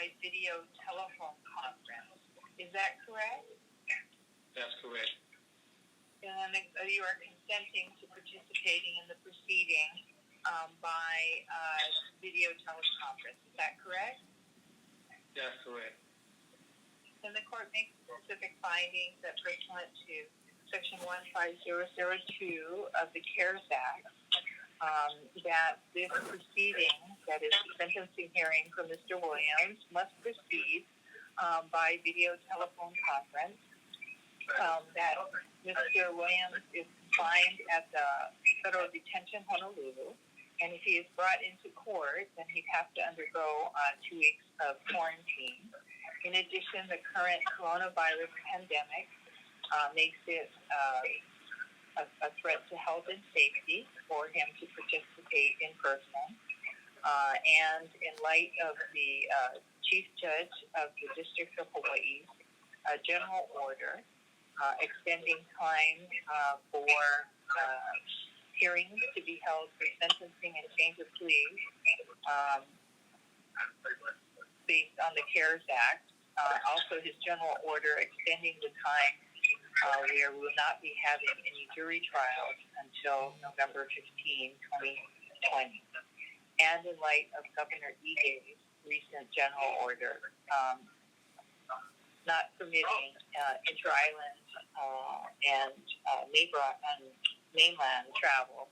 by video telephone conference. Is that correct? That's correct. And you are consenting to participating in the proceeding by video teleconference. Is that correct? That's correct. And the court makes specific findings that pursuant to Section 15002 of the CARES Act, that this proceeding, that is the sentencing hearing for Mr. Williams, must proceed by video telephone conference, that Mr. Williams is confined at the Federal Detention Honolulu, and if he is brought into court, then he'd have to undergo 2 weeks of quarantine. In addition, the current coronavirus pandemic makes it a threat to health and safety for him to participate in person. And in light of the Chief Judge of the District of Hawaii general order extending time for hearings to be held for sentencing and change of plea based on the CARES Act. Also, his general order extending the time where we will not be having any jury trials until November 15, 2020. And in light of Governor Ige's recent general order not permitting inter-island and mainland travel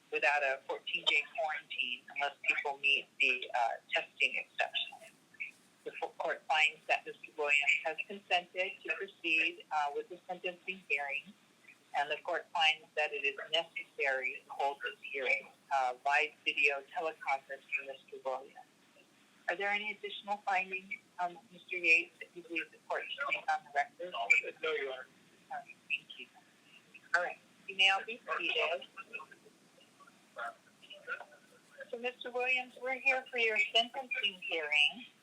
without a 14-day quarantine unless people meet the testing exception. The court finds that Mr. Williams has consented to proceed with the sentencing hearing, and the court finds that it is necessary to hold this hearing by video teleconference for Mr. Williams. Are there any additional findings, Mr. Yates, that you believe the court should make on the record? No, Your Honor. All right, thank you. All right, you may all be seated. So, Mr. Williams, we're here for your sentencing hearing.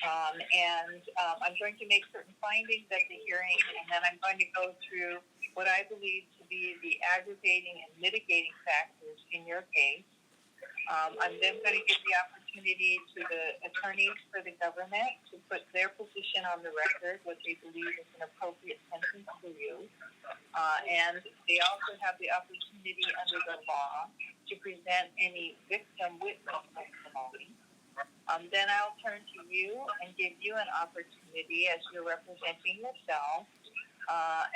I'm going to make certain findings at the hearing, and then I'm going to go through what I believe to be the aggravating and mitigating factors in your case. I'm then going to give the opportunity to the attorneys for the government to put their position on the record, what they believe is an appropriate sentence for you. And they also have the opportunity under the law to present any victim witness testimony. Then I'll turn to you and give you an opportunity, as you're representing yourself,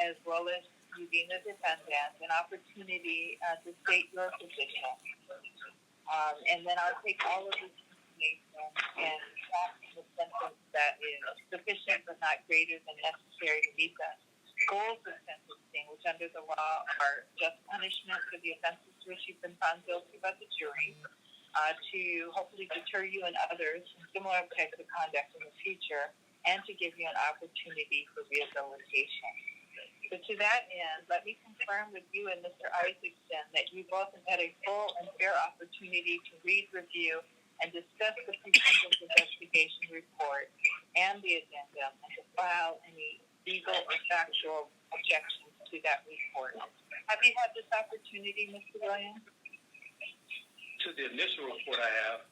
as well as you being a defendant, an opportunity to state your position. And then I'll take all of this information and craft the sentence that is sufficient but not greater than necessary to meet the goals of sentencing, which under the law are just punishment for the offenses to which you've been found guilty by the jury, to hopefully deter you and others from similar types of conduct in the future, and to give you an opportunity for rehabilitation. So to that end, let me confirm with you and Mr. Isaacson that you both have had a full and fair opportunity to read, review, and discuss the pre-sentence investigation report and the addendum, and to file any legal or factual objections to that report. Have you had this opportunity, Mr. Williams? To the initial report I have.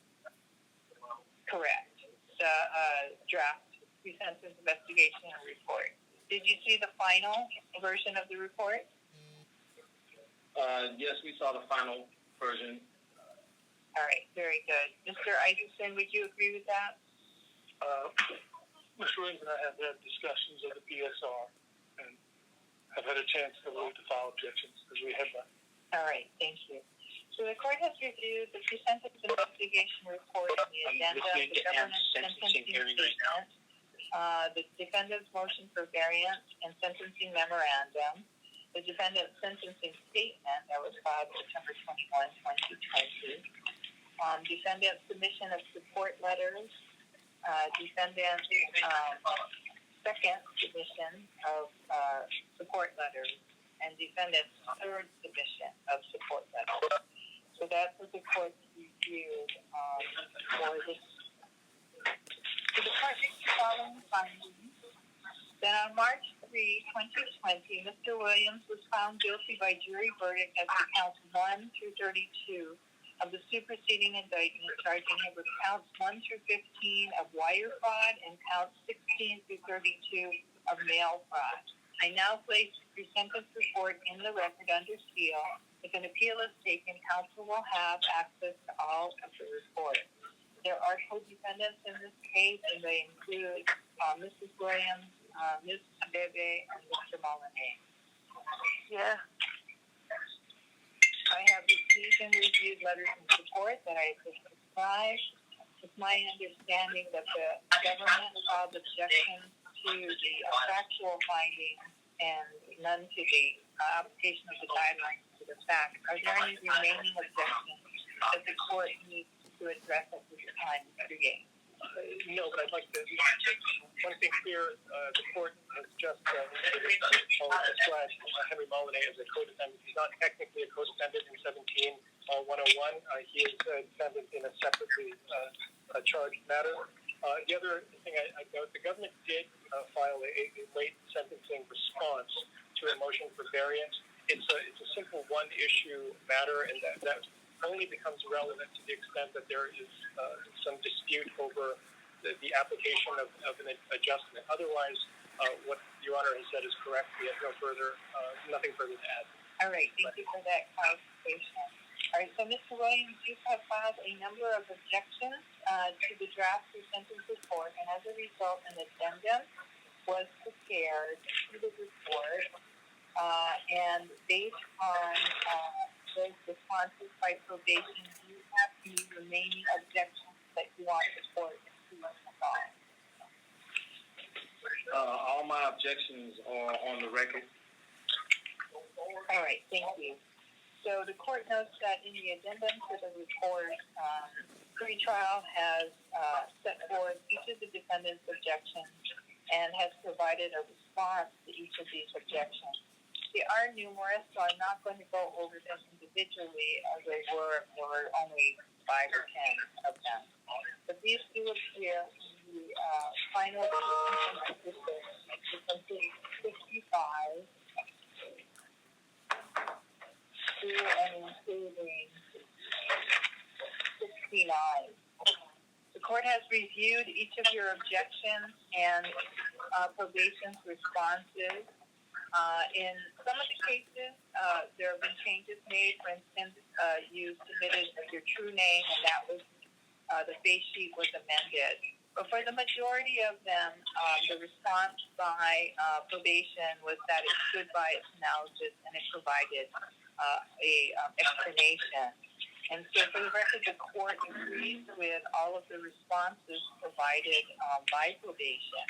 Correct. The draft pre-sentence investigation report. Did you see the final version of the report? Yes, we saw the final version. All right, very good. Mr. Isaacson, would you agree with that? Mr. Williams and I have had discussions of the PSR and have had a chance to file objections as we have done. All right, thank you. So the court has reviewed the pre-sentence investigation report and the addendum, the government sentencing statement, the defendant's motion for variance and sentencing memorandum, the defendant's sentencing statement that was filed September 21, 2020, defendant's submission of support letters, defendant's second submission of support letters, and defendant's third submission of support letters. So that's what the court reviewed for this. So the court makes the following findings. Then on March 3, 2020, Mr. Williams was found guilty by jury verdict as to counts 1 through 32 of the superseding indictment charging him with counts 1 through 15 of wire fraud and counts 16 through 32 of mail fraud. I now place the pre-sentence report in the record under seal. If an appeal is taken, counsel will have access to all of the report. There are co-defendants in this case, and they include Mrs. Williams, Ms. Bebe, and Mr. Molinay. Yeah. I have received and reviewed letters in support that I have just described. It's my understanding that the government filed objections to the factual findings and none to the application of the guidelines to the fact. Are there any remaining objections that the court needs to address at this time, Mr. Yates? No, but I'd like to, one thing clear, the court has just described Henry Molinay as a co-defendant. He's not technically a co-defendant in 17-101. He is a defendant in a separately charged matter. The other thing I note, the government did file a late sentencing response to a motion for variance. It's a simple one-issue matter, and that only becomes relevant to the extent that there is some dispute over the application of an adjustment. Otherwise, what Your Honor has said is correct. We have nothing further to add. All right, thank you for that clarification. All right, so Mr. Williams, you have filed a number of objections to the draft pre-sentence report, and as a result, an addendum was prepared to the report, and based on those responses by probation, do you have any remaining objections that you want the court to resolve? All my objections are on the record. All right, thank you. So the court notes that in the addendum to the report, pretrial has set forth each of the defendant's objections and has provided a response to each of these objections. They are numerous, so I'm not going to go over them individually as they were only 5 or 10 of them. But these do appear in the final decision from page 55 through and including 69. The court has reviewed each of your objections and probation's responses. In some of the cases, there have been changes made. For instance, you submitted your true name, and that was the face sheet was amended. But for the majority of them, the response by probation was that it stood by its analysis and it provided a explanation. And so, for the record, the court agrees with all of the responses provided by probation.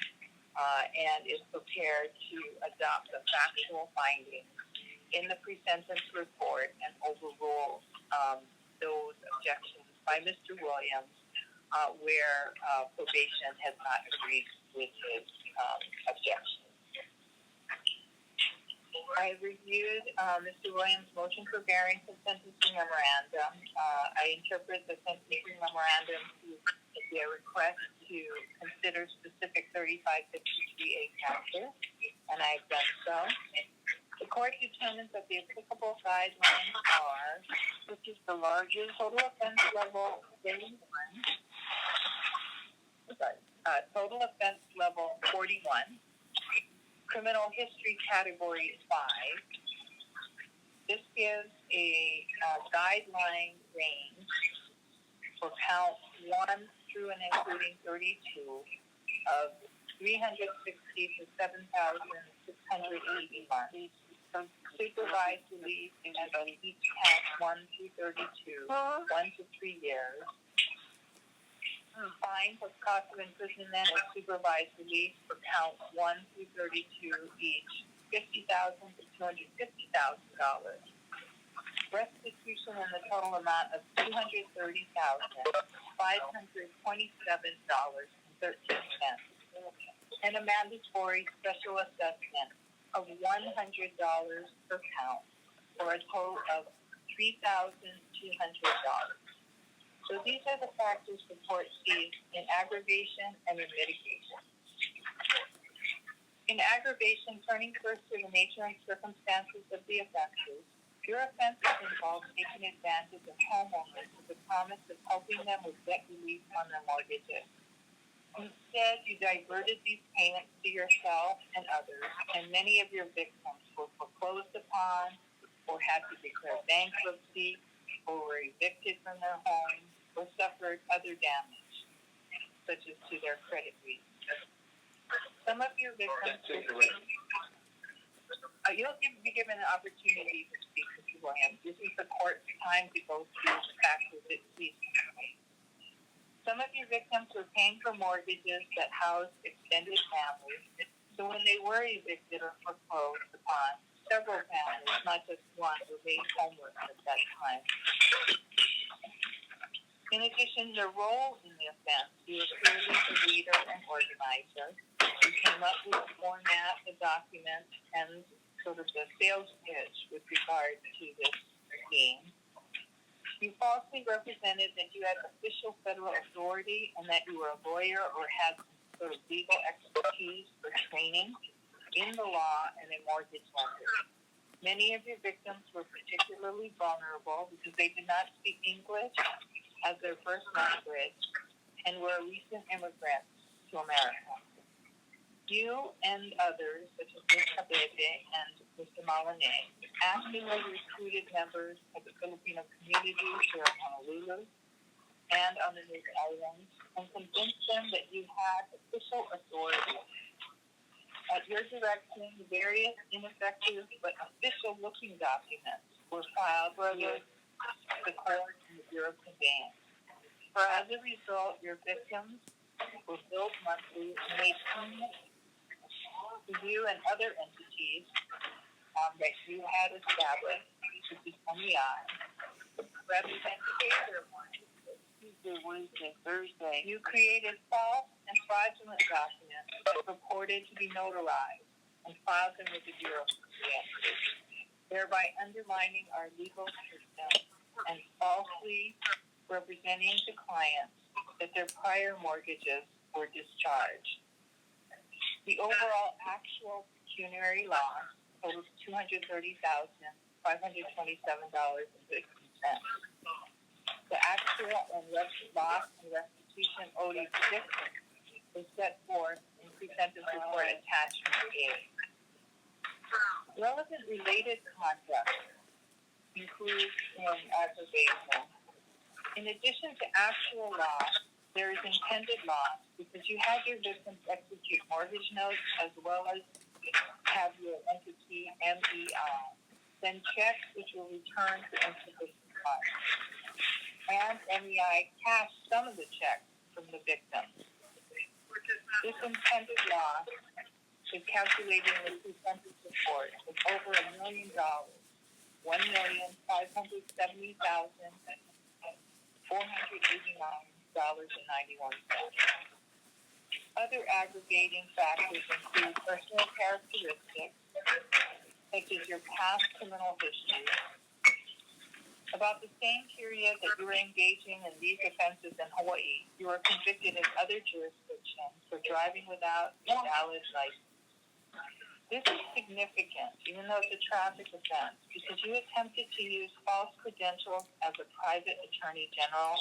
And is prepared to adopt the factual findings in the pre-sentence report and overrule those objections by Mr. Williams where probation has not agreed with his objections. I reviewed Mr. Williams' motion for variance and sentencing memorandum. I interpret the sentencing memorandum to be a request to consider specific 3553A factors, and I've done so. The court determines that the applicable guidelines are, which is the largest total offense level 41, total offense level 41, criminal history category 5. This gives a guideline range for count 1 through and including 32 of 360 to 7,680 months. Supervised release in each count 1 through 32, 1 to 3 years. Fine plus cost of imprisonment and supervised release for count 1 through 32 each, $50,000 to $250,000. Restitution in the total amount of $230,527.13, and a mandatory special assessment of $100 per count, for a total of $3,200. So these are the factors the court sees in aggravation and in mitigation. In aggravation, turning first to the nature and circumstances of the offenses, Your offenses involve taking advantage of homeowners with the promise of helping them with debt relief on their mortgages. Instead, you diverted these payments to yourself and others, and many of your victims were foreclosed upon, or had to declare bankruptcy, or were evicted from their homes, or suffered other damage, such as to their credit reading. Some of your victims you'll be given an opportunity to speak, Mr. Williams. This is the court's time to go through the facts of it. Some of your victims were paying for mortgages that housed extended families, so when they were evicted or foreclosed upon, several families, not just one, were made homeless at that time. In addition, your role in the offense, you were clearly the leader and organizer. You came up with the format, the document, and sort of the sales pitch with regard to this scheme. You falsely represented that you had official federal authority and that you were a lawyer or had some sort of legal expertise or training in the law and a mortgage lender. Many of your victims were particularly vulnerable because they did not speak English as their first language and were recent immigrants to America. You and others, such as Ms. Cabede and Mr. Malane, actively recruited members of the Filipino community here in Honolulu and on the New Islands and convinced them that you had official authority. At your direction, various ineffective but official-looking documents were filed with the court and the Bureau of Conveyance. As a result, your victims were billed monthly and made payments to you and other entities that you had established, which is MEI, rather than pay their money. Tuesday, Wednesday, Thursday. You created false and fraudulent documents that purported to be notarized and filed them with the Bureau of Conveyance, thereby undermining our legal system and falsely representing to clients that their prior mortgages were discharged. The overall actual pecuniary loss totals $230,527.60. The actual and loss and restitution owed each victim is set forth in pre-sentence report attachment A. Relevant related conduct includes aggravation. In addition to actual loss, there is intended loss because you had your victims execute mortgage notes as well as have your entity MEI send checks which will return to insufficient funds. And MEI cash some of the checks from the victims. This intended loss is calculated in the pre-sentence report of over $1 million, $1,570,489.91. Other aggregating factors include personal characteristics, such as your past criminal history. About the same period that you were engaging in these offenses in Hawaii, you were convicted in other jurisdictions for driving without a valid license. This is significant, even though it's a traffic offense, because you attempted to use false credentials as a private attorney general,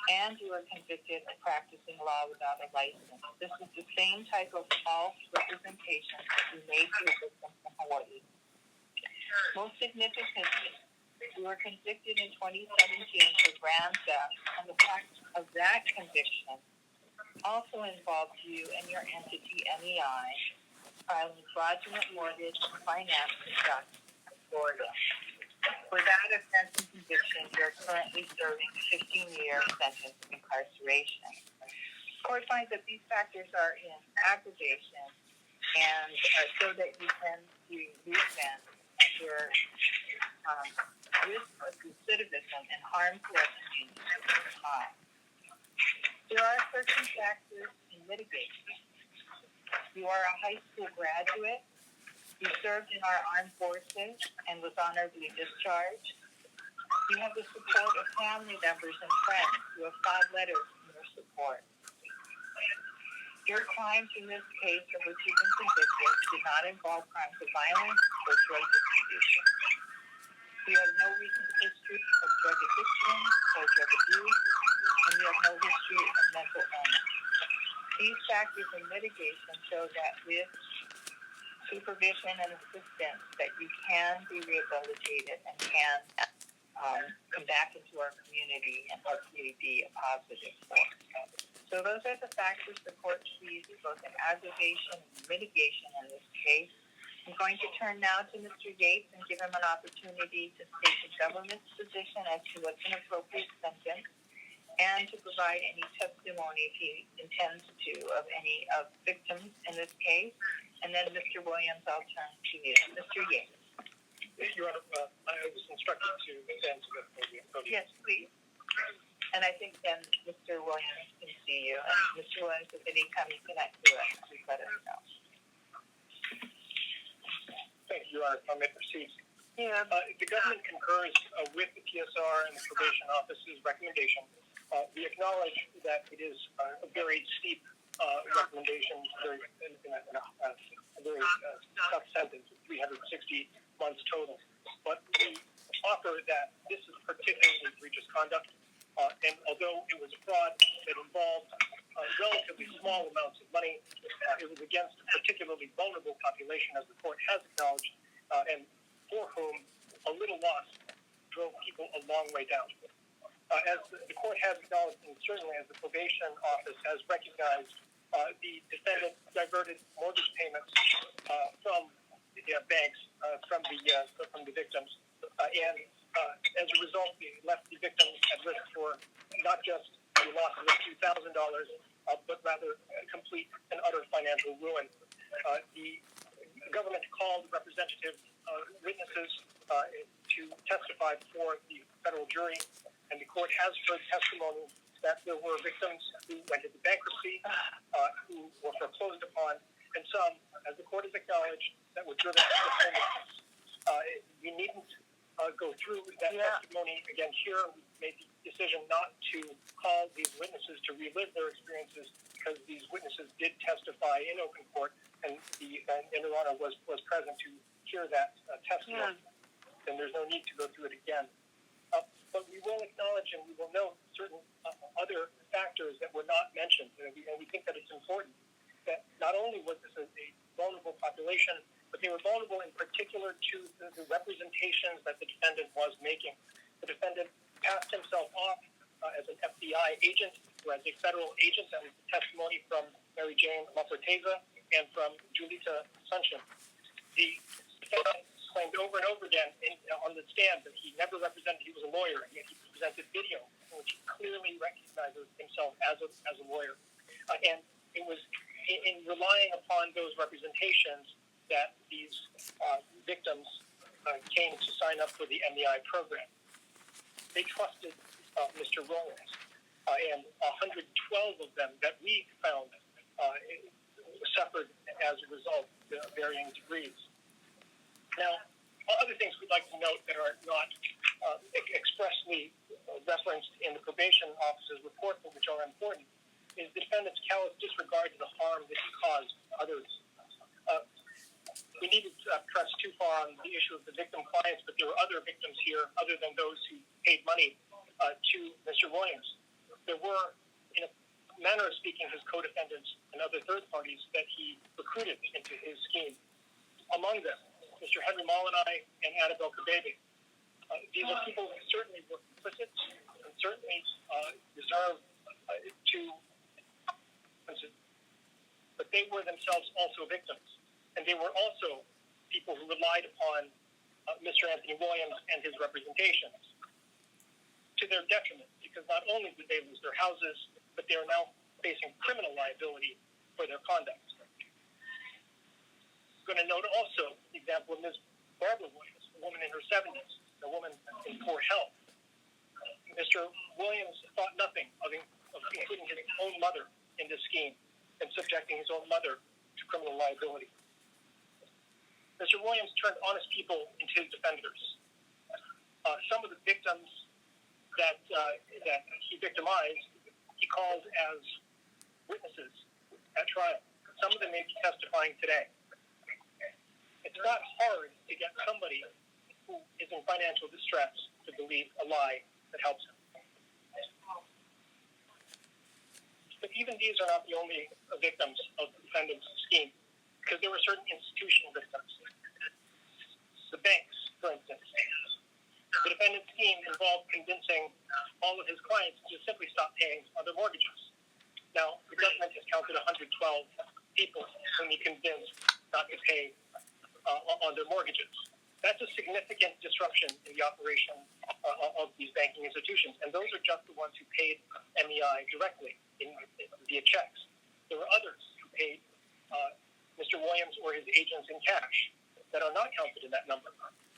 and you were convicted of practicing law without a license. This is the same type of false representation that you made to your victims in Hawaii. Most significantly, you were convicted in 2017 for grand theft, and the fact of that conviction also involved you and your entity, MEI, filing fraudulent mortgage and financing documents in Florida. For that offense and conviction, you're currently serving a 15-year sentence of incarceration. The court finds that these factors are in aggravation and so that you can resent your risk of recidivism and harm to our community. There are certain factors in mitigation. You are a high school graduate. You served in our armed forces and was honorably discharged. You have the support of family members and friends who have filed letters in your support. Your crimes in this case of which you've been convicted did not involve crimes of violence or drug distribution. You have no recent history of drug addiction or drug abuse, and you have no history of mental illness. These factors in mitigation show that with supervision and assistance that you can be rehabilitated and can come back into our community and hopefully be a positive force. So those are the factors the court sees both in aggravation and mitigation in this case. I'm going to turn now to Mr. Yates and give him an opportunity to state the government's position as to what's an appropriate sentence and to provide any testimony if he intends to of any of victims in this case. And then Mr. Williams, I'll turn to you. Mr. Yates. Your Honor, I was instructed to stand to the podium. Yes, please. And I think then Mr. Williams can see you. And Mr. Williams, if any time you cannot do it, please let us know. Thank you, Your Honor. I may proceed. Yeah. The government concurs with the PSR and the probation office's recommendation. We acknowledge that it is a very steep recommendation, a very tough sentence, 360 months total. But we offer that this is particularly egregious conduct, and although it was a fraud that involved relatively small amounts of money, it was against a particularly vulnerable population, as the court has acknowledged, and for whom a little loss drove people a long way down. As the court has acknowledged, and certainly as the probation office has recognized, the defendant diverted mortgage payments from the banks, from the victims, and as a result, they left the victims at risk for not just the loss of $2,000, but rather complete and utter financial ruin. The government called representative witnesses to testify before the federal jury, and the court has heard testimony that there were victims who went into bankruptcy, who were foreclosed upon, and some, as the court has acknowledged, that were driven to homelessness. We needn't go through that testimony again here. We made the decision not to call these witnesses to relive their experiences because these witnesses did testify in open court, and Your Honor was present to hear that testimony. And there's no need to go through it again. But we will acknowledge and we will note certain other factors that were not mentioned, and we think that it's important that not only was this a vulnerable population, but they were vulnerable in particular to the representations that the defendant was making. The defendant passed himself off as an FBI agent or as a federal agent. That was the testimony from Mary Jane LaForteza and from Julita Sunshin. The defendant claimed over and over again on the stand that he never represented, he was a lawyer, and yet he presented video in which he clearly recognizes himself as a lawyer. And it was in relying upon those representations that these victims came to sign up for the MEI program. They trusted Mr. Williams, and 112 of them that we found suffered as a result to varying degrees. Now, other things we'd like to note that are not expressly referenced in the probation officer's report, but which are important, is the defendant's callous disregard to the harm that he caused others. We needn't press too far on the issue of the victim clients, but there were other victims here other than those who paid money to Mr. Williams. There were, in a manner of speaking, his co-defendants and other third parties that he recruited into his scheme. Among them, Mr. Henry Molinai and Annabelle Kabebe. These are people who certainly were complicit and certainly deserve to, but they were themselves also victims. And they were also people who relied upon Mr. Anthony Williams and his representations to their detriment, because not only did they lose their houses, but they are now facing criminal liability for their conduct. I'm going to note also the example of Ms. Barbara Williams, a woman in her 70s, a woman in poor health. Mr. Williams thought nothing of including his own mother in this scheme and subjecting his own mother to criminal liability. Mr. Williams turned honest people into his defenders. Some of the victims that he victimized, he called as witnesses at trial. Some of them may be testifying today. It's not hard to get somebody who is in financial distress to believe a lie that helps him. But even these are not the only victims of the defendant's scheme, because there were certain institutional victims. The banks, for instance. The defendant's scheme involved convincing all of his clients to simply stop paying on their mortgages. Now, the government has counted 112 people whom he convinced not to pay on their mortgages. That's a significant disruption in the operation of these banking institutions, and those are just the ones who paid MEI directly via checks. There were others who paid Mr. Williams or his agents in cash that are not counted in that number.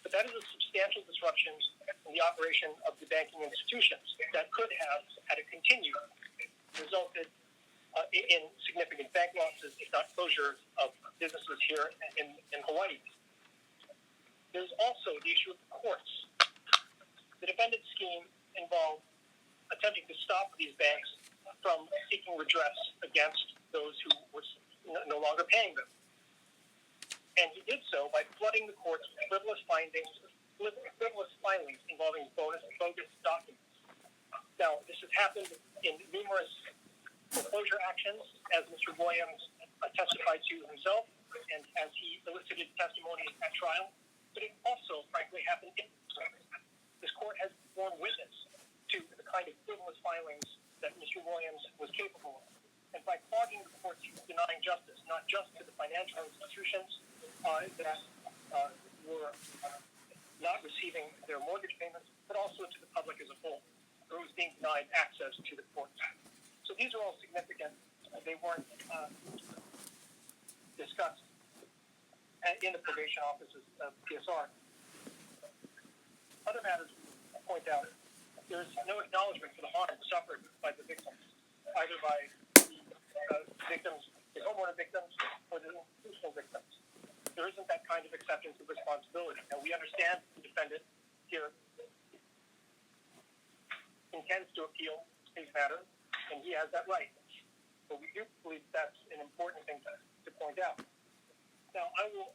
But that is a substantial disruption in the operation of the banking institutions that could have, had it continued, resulted in significant bank losses, if not closure of businesses here in Hawaii. There's also the issue of the courts. The defendant's scheme involved attempting to stop these banks from seeking redress against those who were no longer paying them. And he did so by flooding the courts with frivolous filings involving bogus documents. Now, this has happened in numerous foreclosure actions, as Mr. Williams testified to himself, and as he elicited testimony at trial. But it also, frankly, happened in this court has borne witness to the kind of frivolous filings that Mr. Williams was capable of. And by clogging the courts, he was denying justice, not just to the financial institutions that were not receiving their mortgage payments, but also to the public as a whole, who was being denied access to the courts. So these are all significant. They weren't discussed in the probation office's PSR. Other matters I point out, there's no acknowledgement for the harm suffered by the victims, either by the victims, the homeowner victims, or the institutional victims. There isn't that kind of acceptance of responsibility. Now, we understand the defendant here intends to appeal his matter, and he has that right. But we do believe that's an important thing to point out. Now, I will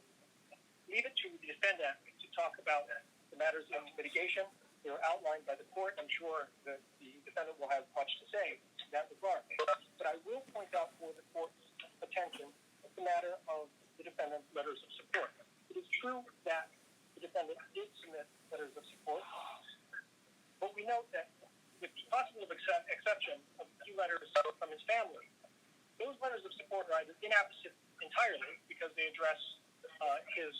leave it to the defendant to talk about the matters of mitigation. They were outlined by the court. I'm sure that the defendant will have much to say in that regard. But I will point out for the court's attention the matter of the defendant's letters of support. It is true that the defendant did submit letters of support, but we note that with the possible exception of a few letters from his family, those letters of support are either inapposite entirely because they address his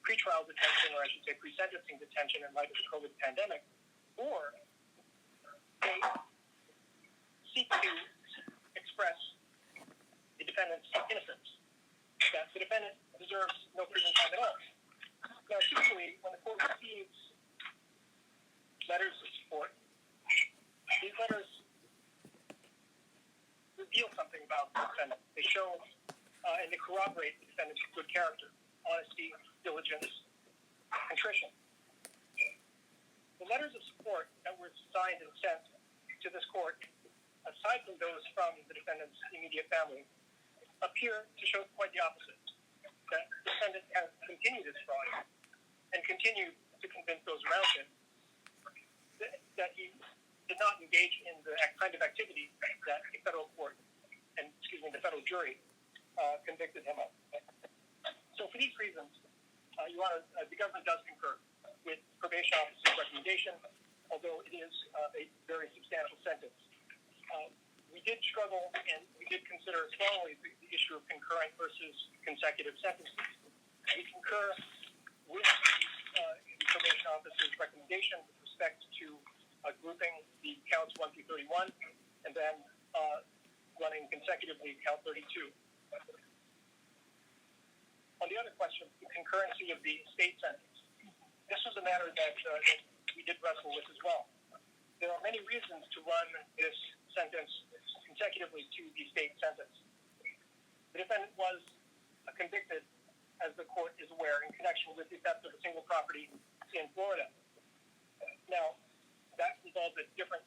pretrial detention, or I should say pre-sentencing detention in light of the COVID pandemic, or they seek to express the defendant's innocence, that the defendant deserves no prison time at all. Now, typically, when the court receives letters of support, these letters reveal something about the defendant. They show and they corroborate the defendant's good character, honesty, diligence, contrition. The letters of support that were signed and sent to this court, aside from those from the defendant's immediate family, appear to show quite the opposite. That the defendant has continued his fraud and continued to convince those around him that he did not engage in the kind of activity that the federal court and, the federal jury convicted him of. So for these reasons, Your Honor, the government does concur with probation officer's recommendation, although it is a very substantial sentence. We did struggle and we did consider strongly the issue of concurrent versus consecutive sentences. We concur with the probation officer's recommendation with respect to grouping the counts 1 through 31 and then running consecutively count 32. On the other question, the concurrency of the state sentence. This was a matter that we did wrestle with as well. There are many reasons to run this sentence consecutively to the state sentence. The defendant was convicted, as the court is aware, in connection with the theft of a single property in Florida. Now, that involved a different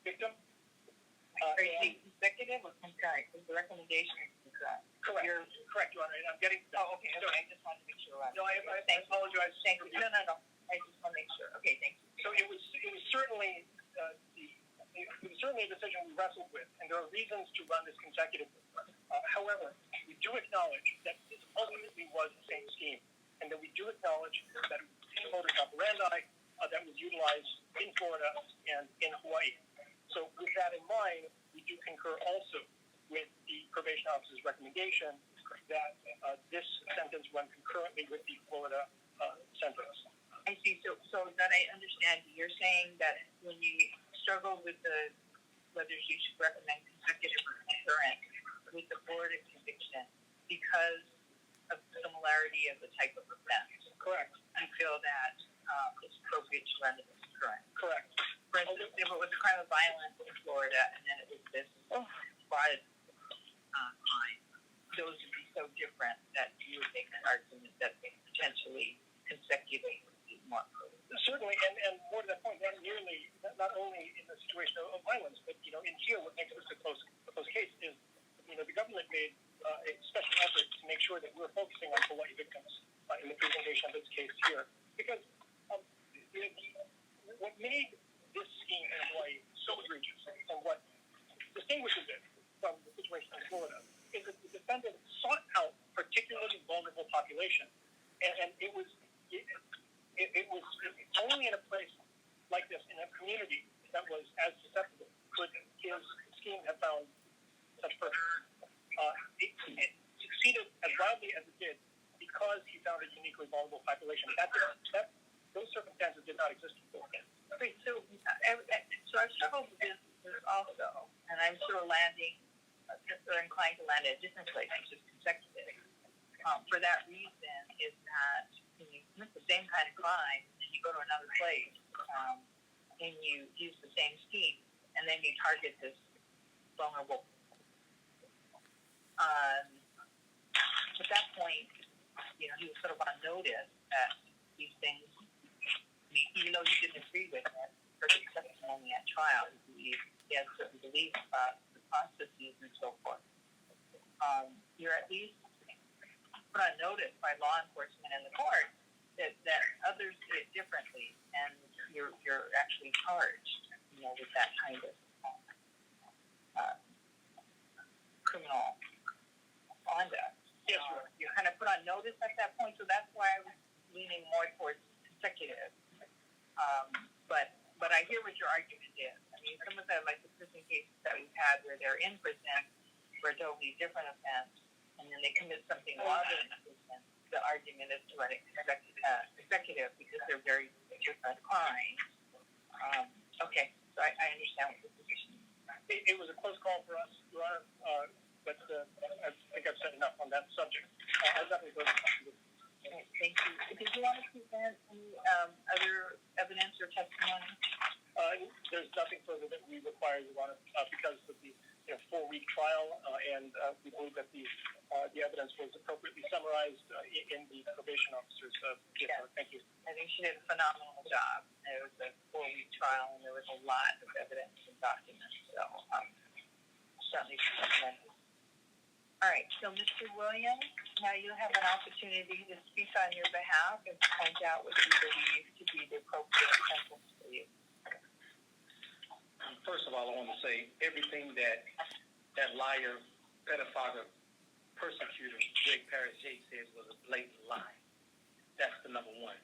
victim. Are you consecutive or concurrent? Is the recommendation concurrent? Correct. Correct, Your Honor. I'm getting. Oh, okay. I just wanted to make sure. No, I apologize. Thank you. No. I just want to make sure. Okay, thank you. So it was certainly a decision we wrestled with, and there are reasons to run this consecutively. However, we do acknowledge that this ultimately was the same scheme, and that we do acknowledge that it was the same modus operandi that was utilized in Florida and in Hawaii. So with that in mind, we do concur also with the probation officer's recommendation that this sentence run concurrently with the Florida sentence. I see. So that I understand, you're saying that when you struggle with whether you should recommend consecutive or concurrent with the Florida conviction because of the similarity of the type of offense. Correct. You feel that it's appropriate to run it as concurrent. Correct. For instance, if it was a crime of violence in Florida and then it was this fraud crime, those would be so different that you would make an argument that potentially consecutive would be more appropriate. Certainly, and more to that point, not only in the situation of violence, but in here, what makes this a close case is, the government made a special effort to make sure that we're focusing on Hawaii victims in the presentation of this case here, because what made this scheme in Hawaii so egregious, and what distinguishes it from the situation in Florida, is that the defendant sought out particularly vulnerable population, and it was only in a place like this, in a community that was as susceptible, could his scheme have found such purpose. It succeeded as wildly as it did because he found a uniquely vulnerable population. Those circumstances did not exist before. Great. So I've struggled with this also, and I'm sort of inclined to land at a different place, which is consecutive. For that reason, is that when you commit the same kind of crime, and you go to another place, and you use the same scheme, and then you target this vulnerable. At that point, he was sort of on notice that these things, even though he didn't agree with it, for his testimony at trial, he has certain beliefs about the processes and so forth. You're at least put on notice by law enforcement and the court that others do it differently, and you're actually charged, with that kind of criminal conduct. Yes, you're kind of put on notice at that point, so that's why I was leaning more towards consecutive. But I hear what your argument is. I mean, some of the prison cases that we've had where they're in prison for a totally different offense, and then they commit something while they're in prison, the argument is to run it consecutive because they're very different crimes. Okay, so I understand what the position is. It was a close call for us, Your Honor, but I think I've said enough on that subject. I'll definitely go to the Thank you. Did you want to present any other evidence or testimony? There's nothing further that we require, Your Honor, because of the 4-week trial, and we believe that the evidence was appropriately summarized in the probation officer's report. Thank you. I think she did a phenomenal job. It was a 4-week trial, and there was a lot of evidence and documents, so certainly tremendous. All right, so Mr. Williams, now you have an opportunity to speak on your behalf and point out what you believe to be the appropriate sentence for you. First of all, I want to say everything that liar, pedophile, persecutor, Greg Parrish J says was a blatant lie. That's the number one.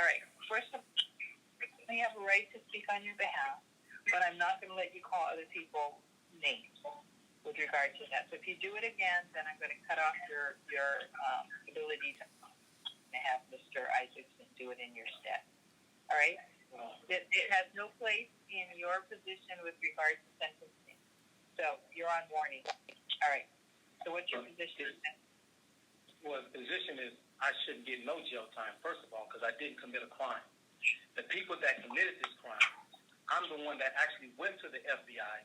All right, first of all, you have a right to speak on your behalf, but I'm not going to let you call other people names with regard to that. So if you do it again, then I'm going to cut off your ability to have Mr. Isaacson do it in your stead. All right? It has no place in your position with regard to sentencing. So you're on warning. All right. So what's your position? Well, the position is I shouldn't get no jail time, first of all, because I didn't commit a crime. The people that committed this crime, I'm the one that actually went to the FBI,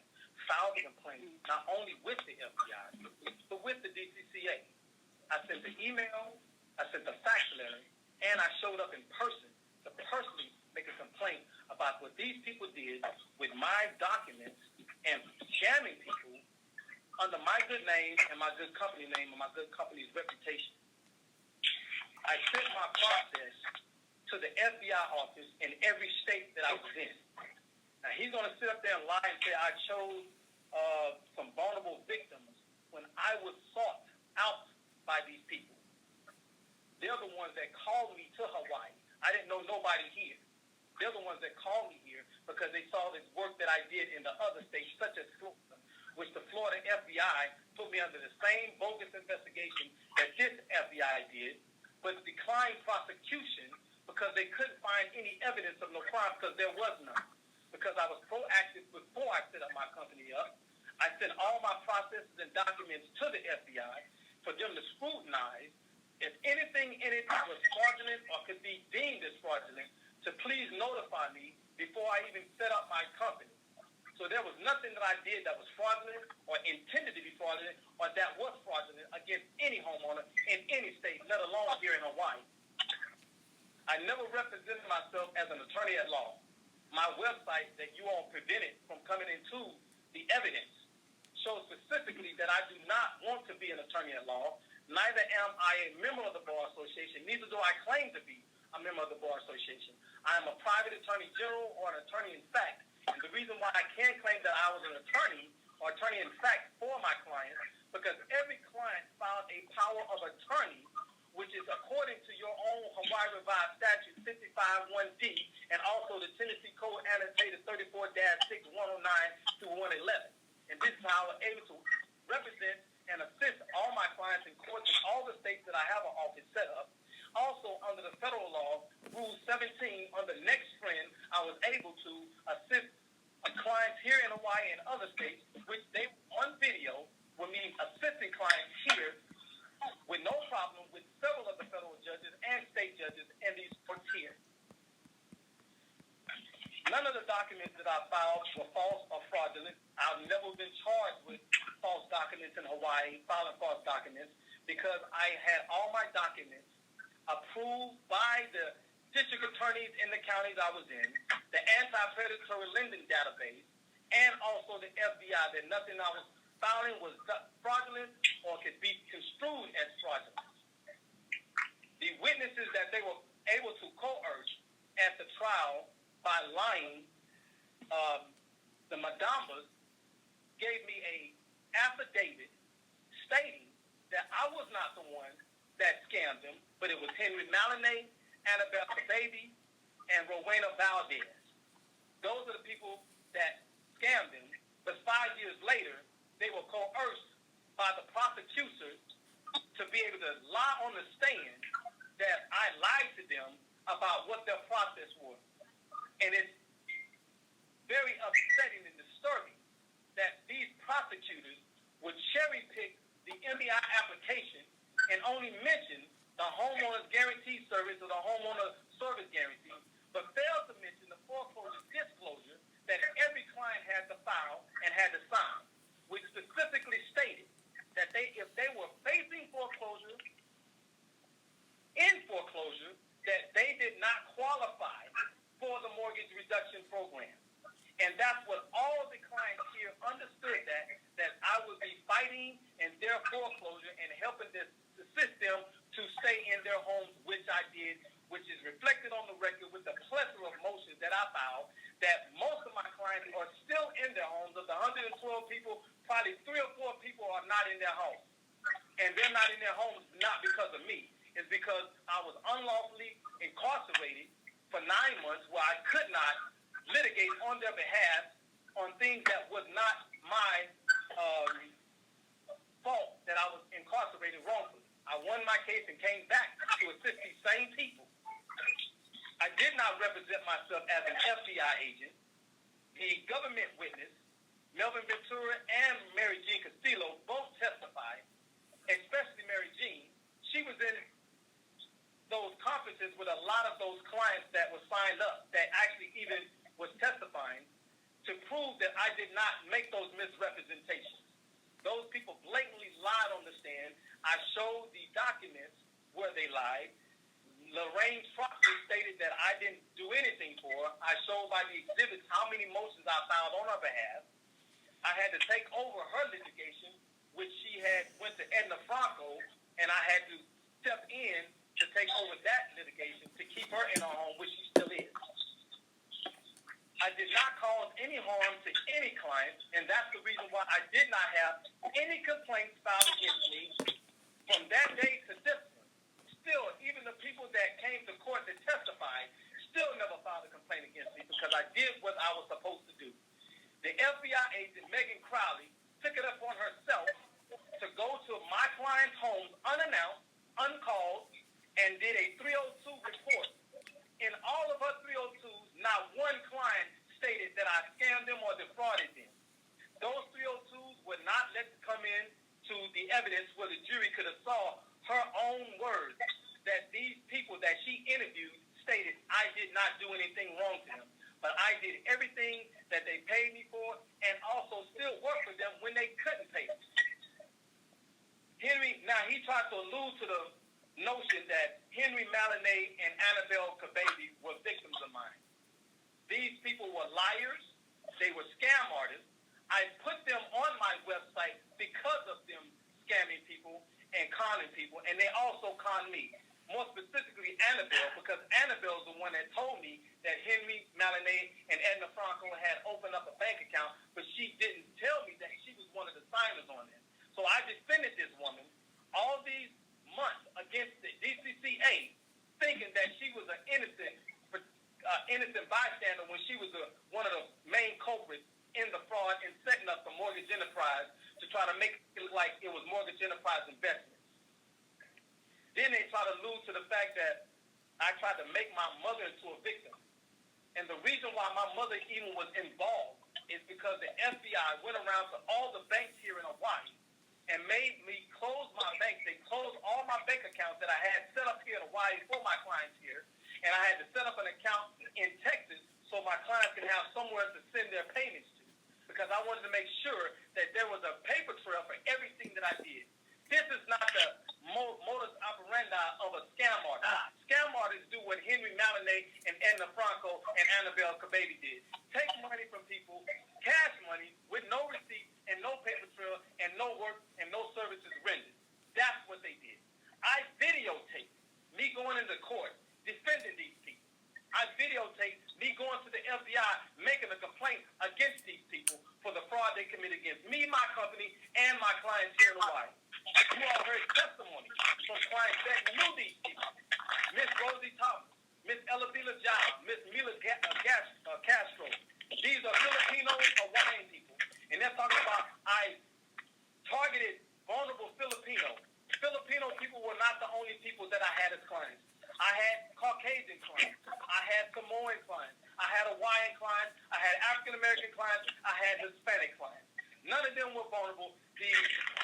filed a complaint, not only with the FBI, but with the DCCA. I sent the email, I sent the fax letter, and I showed up in person to personally make a complaint about what these people did with my documents and jamming people under my good name and my good company name and my good company's reputation. I sent my process to to the FBI office in every state that I was in. Now, he's going to sit up there and lie and say I chose some vulnerable victims when I was sought out by these people. They're the ones that called me to Hawaii. I didn't know nobody here. They're the ones that called me here because they saw this work that I did in the other states, such as Florida, which the Florida FBI put me under the same bogus investigation that this FBI did, but declined prosecution because they couldn't find any evidence of no crime because there was none. Because I was proactive before I set up my company up. I sent all my processes and documents to the FBI for them to scrutinize. If anything in it was fraudulent or could be deemed as fraudulent, to please notify me before I even set up my company. So there was nothing that I did that was fraudulent or intended to be fraudulent or that was fraudulent against any homeowner in any state, let alone here in Hawaii. I never represented myself as an attorney at law. My website that you all prevented from coming into the evidence shows specifically that I do not want to be an attorney at law. Neither am I a member of the Bar Association. Neither do I claim to be a member of the Bar Association. I am a private attorney general or an attorney in fact. And the reason why I can claim that I was an attorney or attorney in fact for my client, because every client filed a power of attorney, which is according to your own Hawaii Revised Statute 55-1D and also the Tennessee Code annotated 34-6-109 through 111. And this is how I'm able to represent and assist all my clients in courts in all the states that I have an office set up. Also, under the federal law, Rule 17, under Next Friend, I was able to assist clients here in Hawaii and other states, which they, on video, with me assisting clients here with no problem with several of the federal judges and state judges in these courts here. None of the documents that I filed were false or fraudulent. I've never been charged with false documents in Hawaii, filing false documents, because I had all my documents approved by the district attorneys in the counties I was in, the anti-predatory lending database, and also the FBI, that nothing I was filing was fraudulent or could be construed as fraudulent. The witnesses that they were able to coerce at the trial by lying, the Madambas gave me a affidavit stating that I was not the one that scammed them, but it was Henry Malinay, Annabelle Baby, and Rowena Valdez. Those are the people that scammed them, but 5 years later, they were coerced by the prosecutor to be able to lie on the stand that I lied to them about what their process was. And it's very upsetting and disturbing that these prosecutors would cherry pick the MBI application and only mention the homeowner's guarantee service or the homeowner service guarantee, but fail to mention the foreclosure disclosure that every client had to file and had to sign, which specifically stated that if they were facing foreclosure, that they did not qualify for the mortgage reduction program. And that's what all the clients here understood, that I would be fighting in their foreclosure and helping to assist them to stay in their homes, which I did, which is reflected on the record with the plethora of motions that I filed, that most of my clients are still in their homes. Of the 112 people, probably 3 or 4 people are not in their homes. And they're not in their homes not because of me. It's because I was unlawfully incarcerated for 9 months where I could not litigate on their behalf on things that was not my fault, that I was incarcerated wrongfully. I won my case and came back to assist these same people. I did not represent myself as an FBI agent. The government witness, Melvin Ventura and Mary Jean Castillo, both testified, especially Mary Jean. She was in those conferences with a lot of those clients that were signed up, that actually even was testifying to prove that I did not make those misrepresentations. Those people blatantly lied on the stand. I showed the documents where they lied. Lorraine Troxley stated that I didn't do anything for her. I showed by the exhibits how many motions I filed on her behalf. I had to take over her litigation, which she had went to Edna Franco, and I had to step in to take over that litigation to keep her in her home any complaints filed against me from that day to this one. Still, even the people that came to court to testify still never filed a complaint against me because I did what I was supposed to do. The FBI agent, Megan Crowley, took it upon herself to go to my client's homes unannounced, uncalled, and did a 302 report. In all of her 302s, not one client stated that I scammed them or defrauded them. Those 302s would not let come in to the evidence where the jury could have saw her own words that these people that she interviewed stated I did not do anything wrong to them, but I did everything that they paid me for and also still worked for them when they couldn't pay me. Henry, now he tried to allude to the notion that Henry Malinay and Annabelle Kababy were victims of mine. These people were liars. They were scam artists. I put them on my website because of them scamming people and conning people, and they also conned me. More specifically, Annabelle, because Annabelle's the one that told me that Henry Malinay and Edna Franco had opened up a bank account, but she didn't tell me that she was one of the signers on it. So I defended this woman all these months against the DCCA, thinking that she was an innocent bystander when she was one of the main culprits in the fraud and setting up the mortgage enterprise to try to make it look like it was mortgage enterprise investments. Then they try to allude to the fact that I tried to make my mother into a victim. And the reason why my mother even was involved is because the FBI went around to all the banks here in Hawaii and made me close my bank. They closed all my bank accounts that I had set up here in Hawaii for my clients here. And I had to set up an account in Texas so my clients can have somewhere to send their payments to. Because I wanted to make sure that there was a paper trail for everything that I did. This is not the modus operandi of a scam artist. Scam artists do what Henry Malinay and Edna Franco and Annabelle Kababy did. Take money from people, cash money, with no receipt and no paper trail and no work and no services rendered. That's what they did. I videotaped me going into court defending these people. I videotaped me going to the FBI making a complaint against these people for the fraud they committed against me, my company, and my clients here in Hawaii. You all heard testimony from clients that knew these people. Miss Rosie Thomas, Miss Elabila Jai, Miss Mila Castro. These are Filipino Hawaiian people. And they're talking about I targeted vulnerable Filipinos. Filipino people were not the only people that I had as clients. I had Caucasian clients. I had Samoan clients. I had Hawaiian clients. I had African-American clients. I had Hispanic clients. None of them were vulnerable. The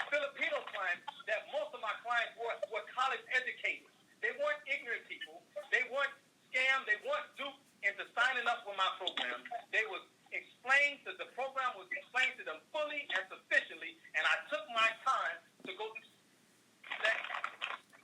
Filipino clients, that most of my clients were college educated. They weren't ignorant people. They weren't scammed. They weren't duped into signing up for my program. They was explained to the program was explained to them fully and sufficiently, and I took my time to go through that.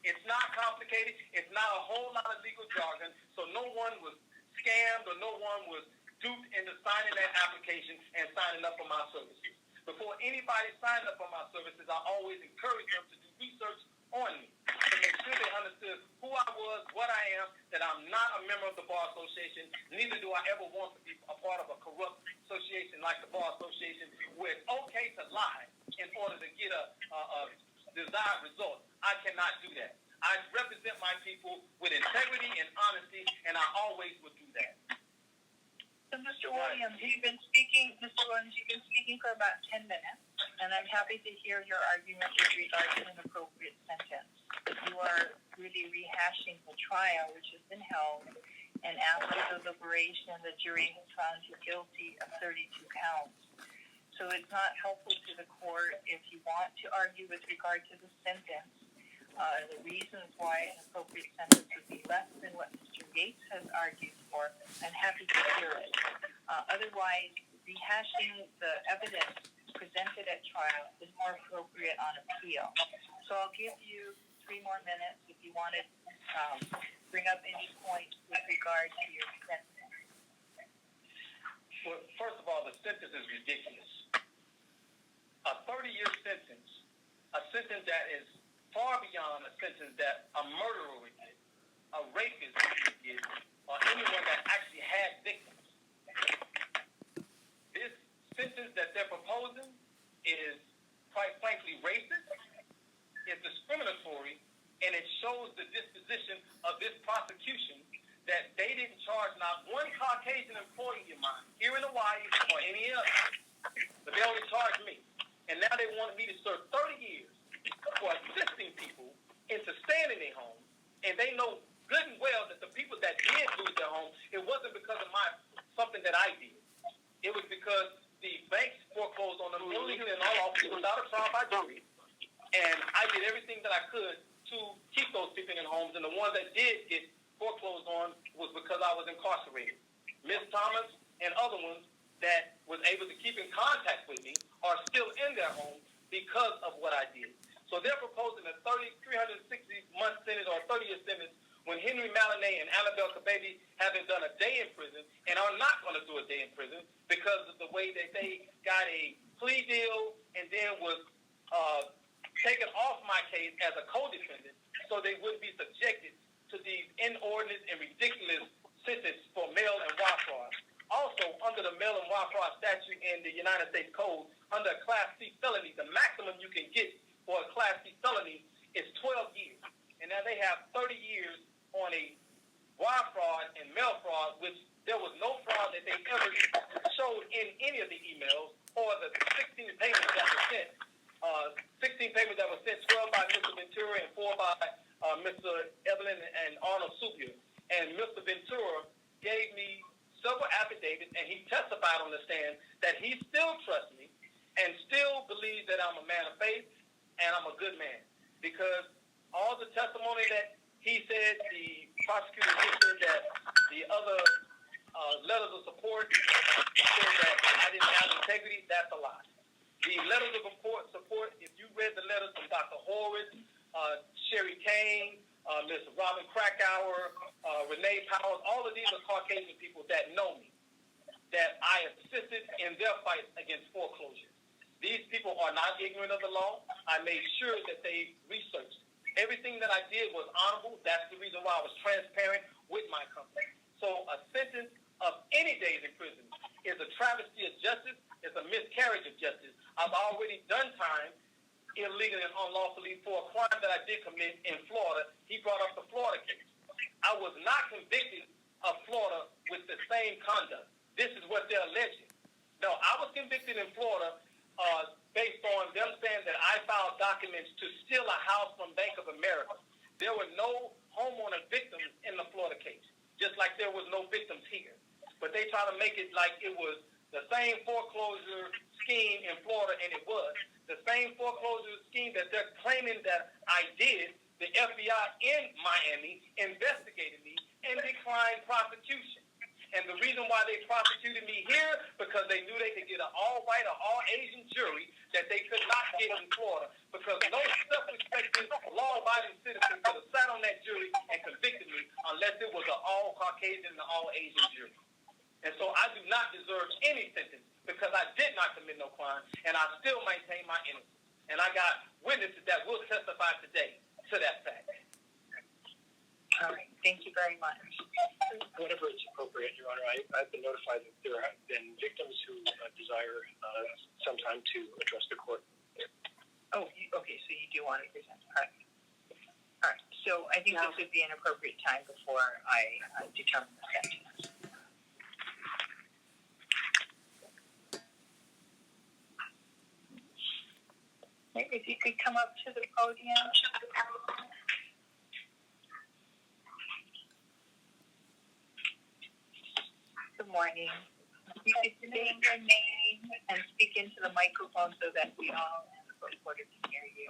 It's not complicated. It's not a whole lot of legal jargon, so no one was scammed or no one was duped into signing that application and signing up for my services. Before anybody signed up for my services, I always encourage them to do research on me to make sure they understood who I was, what I am, that I'm not a member of the Bar Association. Neither do I ever want to be a part of a corrupt association like the Bar Association, where it's okay to lie in order to get a desired result. I cannot do that. I represent my people with integrity and honesty, and I always would do that. So, Mr. Williams, you've been speaking for about 10 minutes, and I'm happy to hear your argument with regard to an appropriate sentence. You are really rehashing the trial which has been held, and after the deliberation, the jury has found you guilty of 32 counts. So it's not helpful to the court if you want to argue with regard to the sentence. The reasons why an appropriate sentence would be less than what Mr. Yates has argued for, I'm happy to hear it. Otherwise, rehashing the evidence presented at trial is more appropriate on appeal. So I'll give you 3 more minutes if you want to bring up any points with regard to your sentence. Well, first of all, the sentence is ridiculous. A 30-year sentence, a sentence that is far beyond a sentence that a murderer would get, a rapist would get, or anyone that actually had victims. This sentence that they're proposing is quite frankly, racist, it's discriminatory, and it shows the disposition of this prosecution that they didn't charge not one Caucasian employee of mine here in Hawaii or any other, but they only charged me. And now they wanted me to serve 30 years for assisting people into staying in their homes, and they know good and well that the people that did lose their homes, it wasn't because of something that I did. It was because the banks foreclosed on them illegally and unlawfully without a trial by jury. And I did everything that I could to keep those people in homes, and the ones that did get foreclosed on was because I was incarcerated. Ms. Thomas and other ones that was able to keep in contact with me are still in their homes because of what I did. So they're proposing a 360-month sentence or a 30-year sentence when Henry Malinay and Annabelle Kabebe haven't done a day in prison and are not going to do a day in prison because of the way that they got a plea deal and then was taken off my case as a co-defendant so they wouldn't be subjected to these inordinate and ridiculous sentences for mail and wire fraud. Also, under the mail and wire fraud statute in the United States Code, under a Class C felony, the maximum you can get for a Class C felony is 12 years. And now they have 30 years on a wire fraud and mail fraud, which there was no fraud that they ever showed in any of the emails or the 16 payments that were sent. 16 payments that were sent, 12 by Mr. Ventura and 4 by Mr. Evelyn and Arnold Supia. And Mr. Ventura gave me several affidavits, and he testified on the stand that he still trusts me and still believes that I'm a man of faith and I'm a good man. Because all the testimony that he said, the prosecutor said that the other letters of support said that I didn't have integrity, that's a lie. The letters of support, if you read the letters from Dr. Horwitz, Sherry Kane, Ms. Robin Krakauer, Renee Powers, all of these are Caucasian people that know me, that I assisted in their fight against foreclosure. These people are not ignorant of the law. I made sure that they researched. Everything that I did was honorable. That's the reason why I was transparent with my company. So a sentence of any days in prison is a travesty of justice. It's a miscarriage of justice. I've already done time illegally and unlawfully for a crime that I did commit in Florida. He brought up the Florida case. I was not convicted of Florida with the same conduct. This is what they're alleging. No, I was convicted in Florida based on them saying that I filed documents to steal a house from Bank of America. There were no homeowner victims in the Florida case, just like there was no victims here. But they try to make it like it was the same foreclosure scheme in Florida, and it was. The same foreclosure scheme that they're claiming that I did, the FBI in Miami investigated me and declined prosecution. And the reason why they prosecuted me here, because they knew they could get an all-white or all-Asian jury that they could not get in Florida, because no self-respecting, law-abiding citizen could have sat on that jury and convicted me unless it was an all-Caucasian and all-Asian jury. And so I do not deserve any sentence because I did not commit no crime, and I still maintain my innocence. And I got witnesses that will testify today to that fact. All right. Thank you very much. Whenever it's appropriate, Your Honor, I've been notified that there have been victims who desire some time to address the court. Oh, okay. So you do want to present. All right. All right. So I think this would be an appropriate time before I determine the sentence. If you could come up to the podium. Good morning. You could name your name and speak into the microphone so that we all in the reporter can hear you.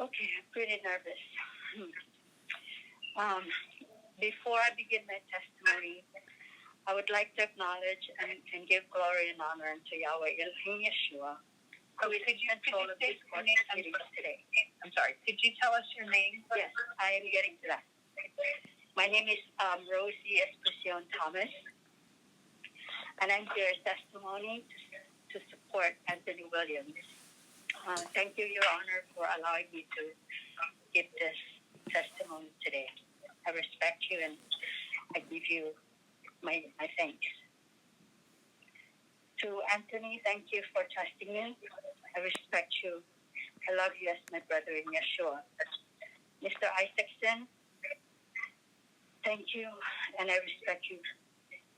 Okay, I'm pretty nervous. Before I begin my testimony, I would like to acknowledge and give glory and honor unto Yahweh Elohim Yeshua. Oh, could you say your name? Today. I'm sorry. Could you tell us your name? Yes, I am getting to that. My name is Rosie Esprecion Thomas, and I'm here as testimony to support Anthony Williams. Thank you, Your Honor, for allowing me to give this testimony today. I respect you and I give you my thanks. To Anthony, thank you for trusting me. I respect you. I love you as my brother in Yeshua. Mr. Isaacson, thank you, and I respect you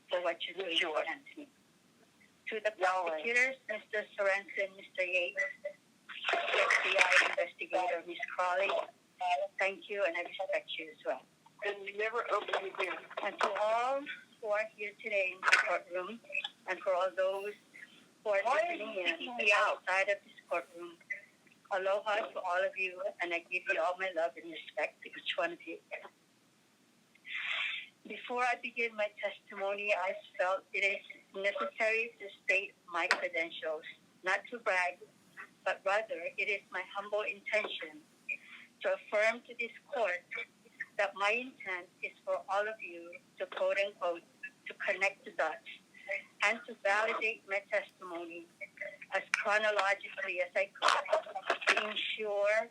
for what you're doing for Anthony. To the prosecutors, Mr. Sorensen, Mr. Yates, the FBI investigator, Ms. Crawley, thank you, and I respect you as well. And we never open again. And to all who are here today in the courtroom, and for all those who are listening in outside of this courtroom, aloha to all of you, and I give you all my love and respect to each one of you. Before I begin my testimony, I felt it is necessary to state my credentials, not to brag, but rather it is my humble intention to affirm to this court that my intent is for all of you to quote-unquote to connect the dots and to validate my testimony as chronologically as I could to ensure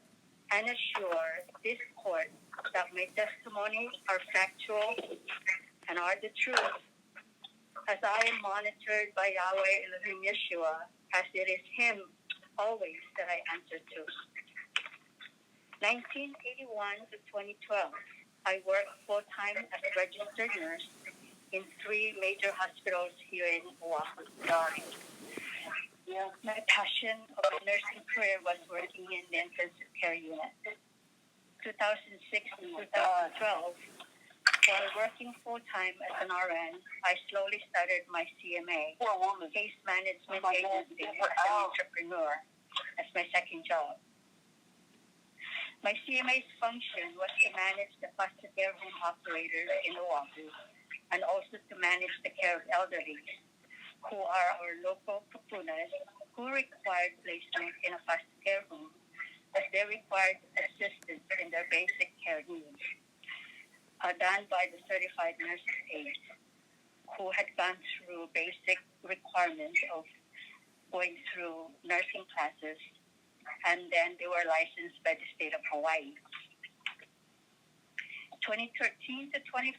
and assure this court that my testimonies are factual and are the truth, as I am monitored by Yahweh Elohim Yeshua, as it is Him always that I answer to. 1981 to 2012, I worked full-time as a registered nurse in 3 major hospitals here in Oahu. My passion of my nursing career was working in the intensive care unit. 2006 to 2012, while working full-time as an RN, I slowly started my CMA, case management agency as an entrepreneur, as my second job. My CMA's function was to manage the foster care home operators in Oahu and also to manage the care of elderly who are our local kapunas who required placement in a foster care home as they required assistance in their basic care needs, done by the certified nurses aides who had gone through basic requirements of going through nursing classes, and then they were licensed by the state of Hawaii. 2013 to 2014,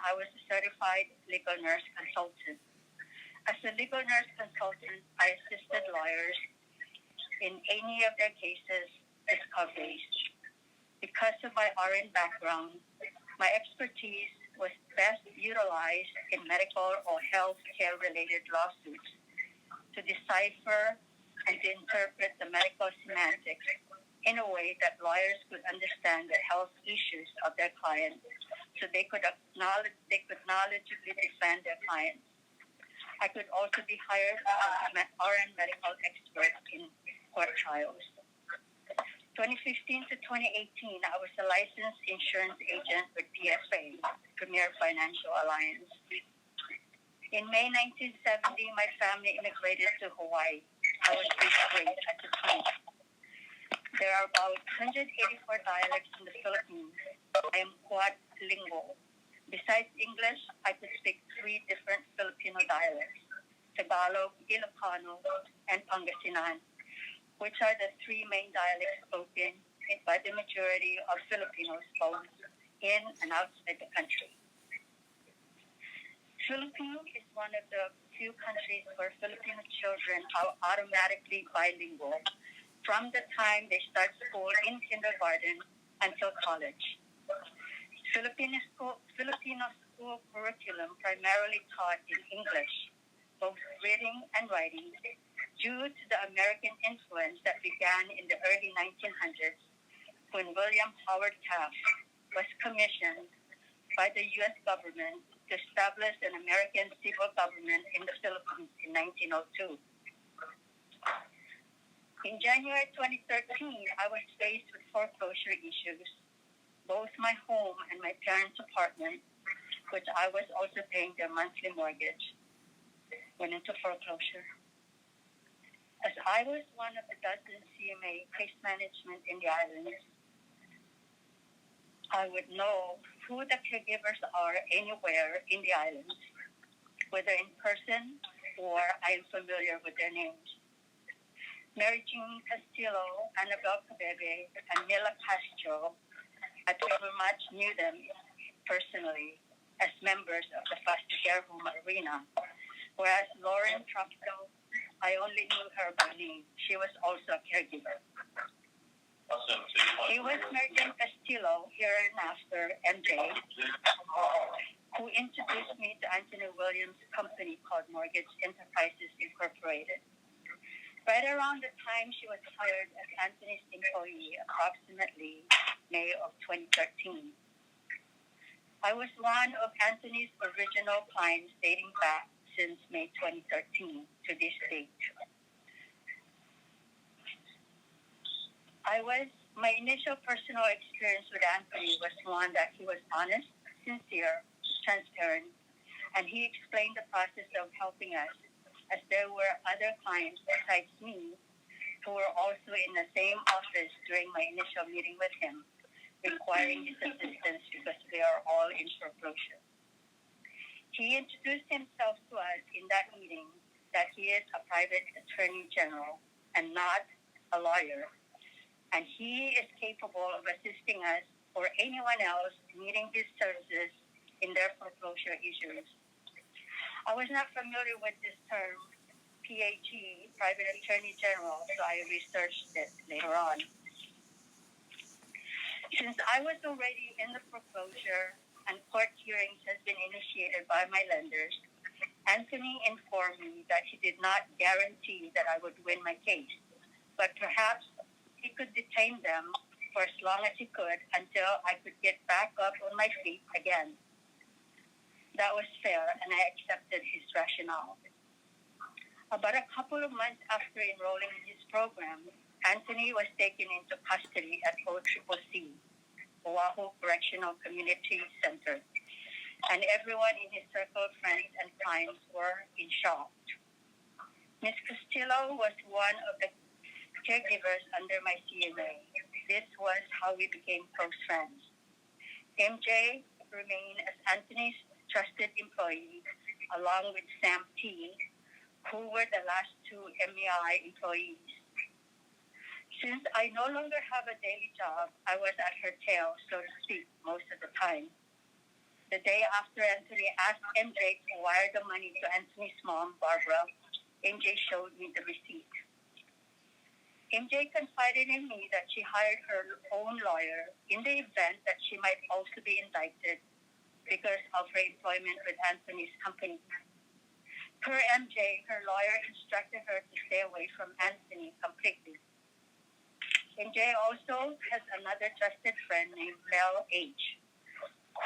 I was a certified legal nurse consultant. As a legal nurse consultant, I assisted lawyers in any of their cases discoveries. Because of my RN background, my expertise was best utilized in medical or health care related lawsuits to decipher and to interpret the medical semantics in a way that lawyers could understand the health issues of their clients so they could knowledgeably defend their clients. I could also be hired as an RN medical expert in court trials. 2015 to 2018, I was a licensed insurance agent with PFA, Premier Financial Alliance. In May 1970, my family immigrated to Hawaii. I was fifth grade at the time. There are about 184 dialects in the Philippines. I am quadlingual. Besides English, I could speak 3 different Filipino dialects, Tagalog, Ilocano, and Pangasinan, which are the 3 main dialects spoken by the majority of Filipinos both in and outside the country. Philippines is one of the few countries where Filipino children are automatically bilingual from the time they start school in kindergarten until college. Filipino school curriculum primarily taught in English, both reading and writing, due to the American influence that began in the early 1900s when William Howard Taft was commissioned by the U.S. government to establish an American civil government in the Philippines in 1902. In January 2013, I was faced with foreclosure issues. Both my home and my parents' apartment, which I was also paying their monthly mortgage, went into foreclosure. As I was one of the dozen CMA case management in the islands, I would know who the caregivers are anywhere in the islands, whether in person or I am familiar with their names. Mary Jean Castillo, Annabelle Cabebe, and Mila Castro, I pretty much knew them personally as members of the foster care home arena, Whereas Lauren Troxel, I only knew her by name. She was also a caregiver. It was Merton Castillo, hereinafter MJ, who introduced me to Anthony Williams' company called Mortgage Enterprises Incorporated. Right around the time she was hired as Anthony's employee, approximately May of 2013. I was one of Anthony's original clients dating back since May 2013 to this date. My initial personal experience with Anthony was one that he was honest, sincere, transparent, and he explained the process of helping us, as there were other clients besides me who were also in the same office during my initial meeting with him, requiring his assistance because they are all in foreclosure. He introduced himself to us in that meeting that he is a private attorney general and not a lawyer, and he is capable of assisting us or anyone else needing his services in their foreclosure issues. I was not familiar with this term, PAG, Private Attorney General, so I researched it later on. Since I was already in the foreclosure and court hearings has been initiated by my lenders, Anthony informed me that he did not guarantee that I would win my case, but perhaps he could detain them for as long as he could until I could get back up on my feet again. That was fair, and I accepted his rationale. About a couple of months after enrolling in his program, Anthony was taken into custody at OCCC, Oahu Correctional Community Center, and everyone in his circle of friends and clients were in shock. Ms. Castillo was one of the caregivers under my CMA. This was how we became close friends. MJ remained as Anthony's trusted employee, along with Sam T., who were the last two MEI employees. Since I no longer have a daily job, I was at her tail, so to speak, most of the time. The day after Anthony asked MJ to wire the money to Anthony's mom, Barbara, MJ showed me the receipt. MJ confided in me that she hired her own lawyer in the event that she might also be indicted because of her employment with Anthony's company. Per MJ, her lawyer instructed her to stay away from Anthony completely. MJ also has another trusted friend named Mel H.,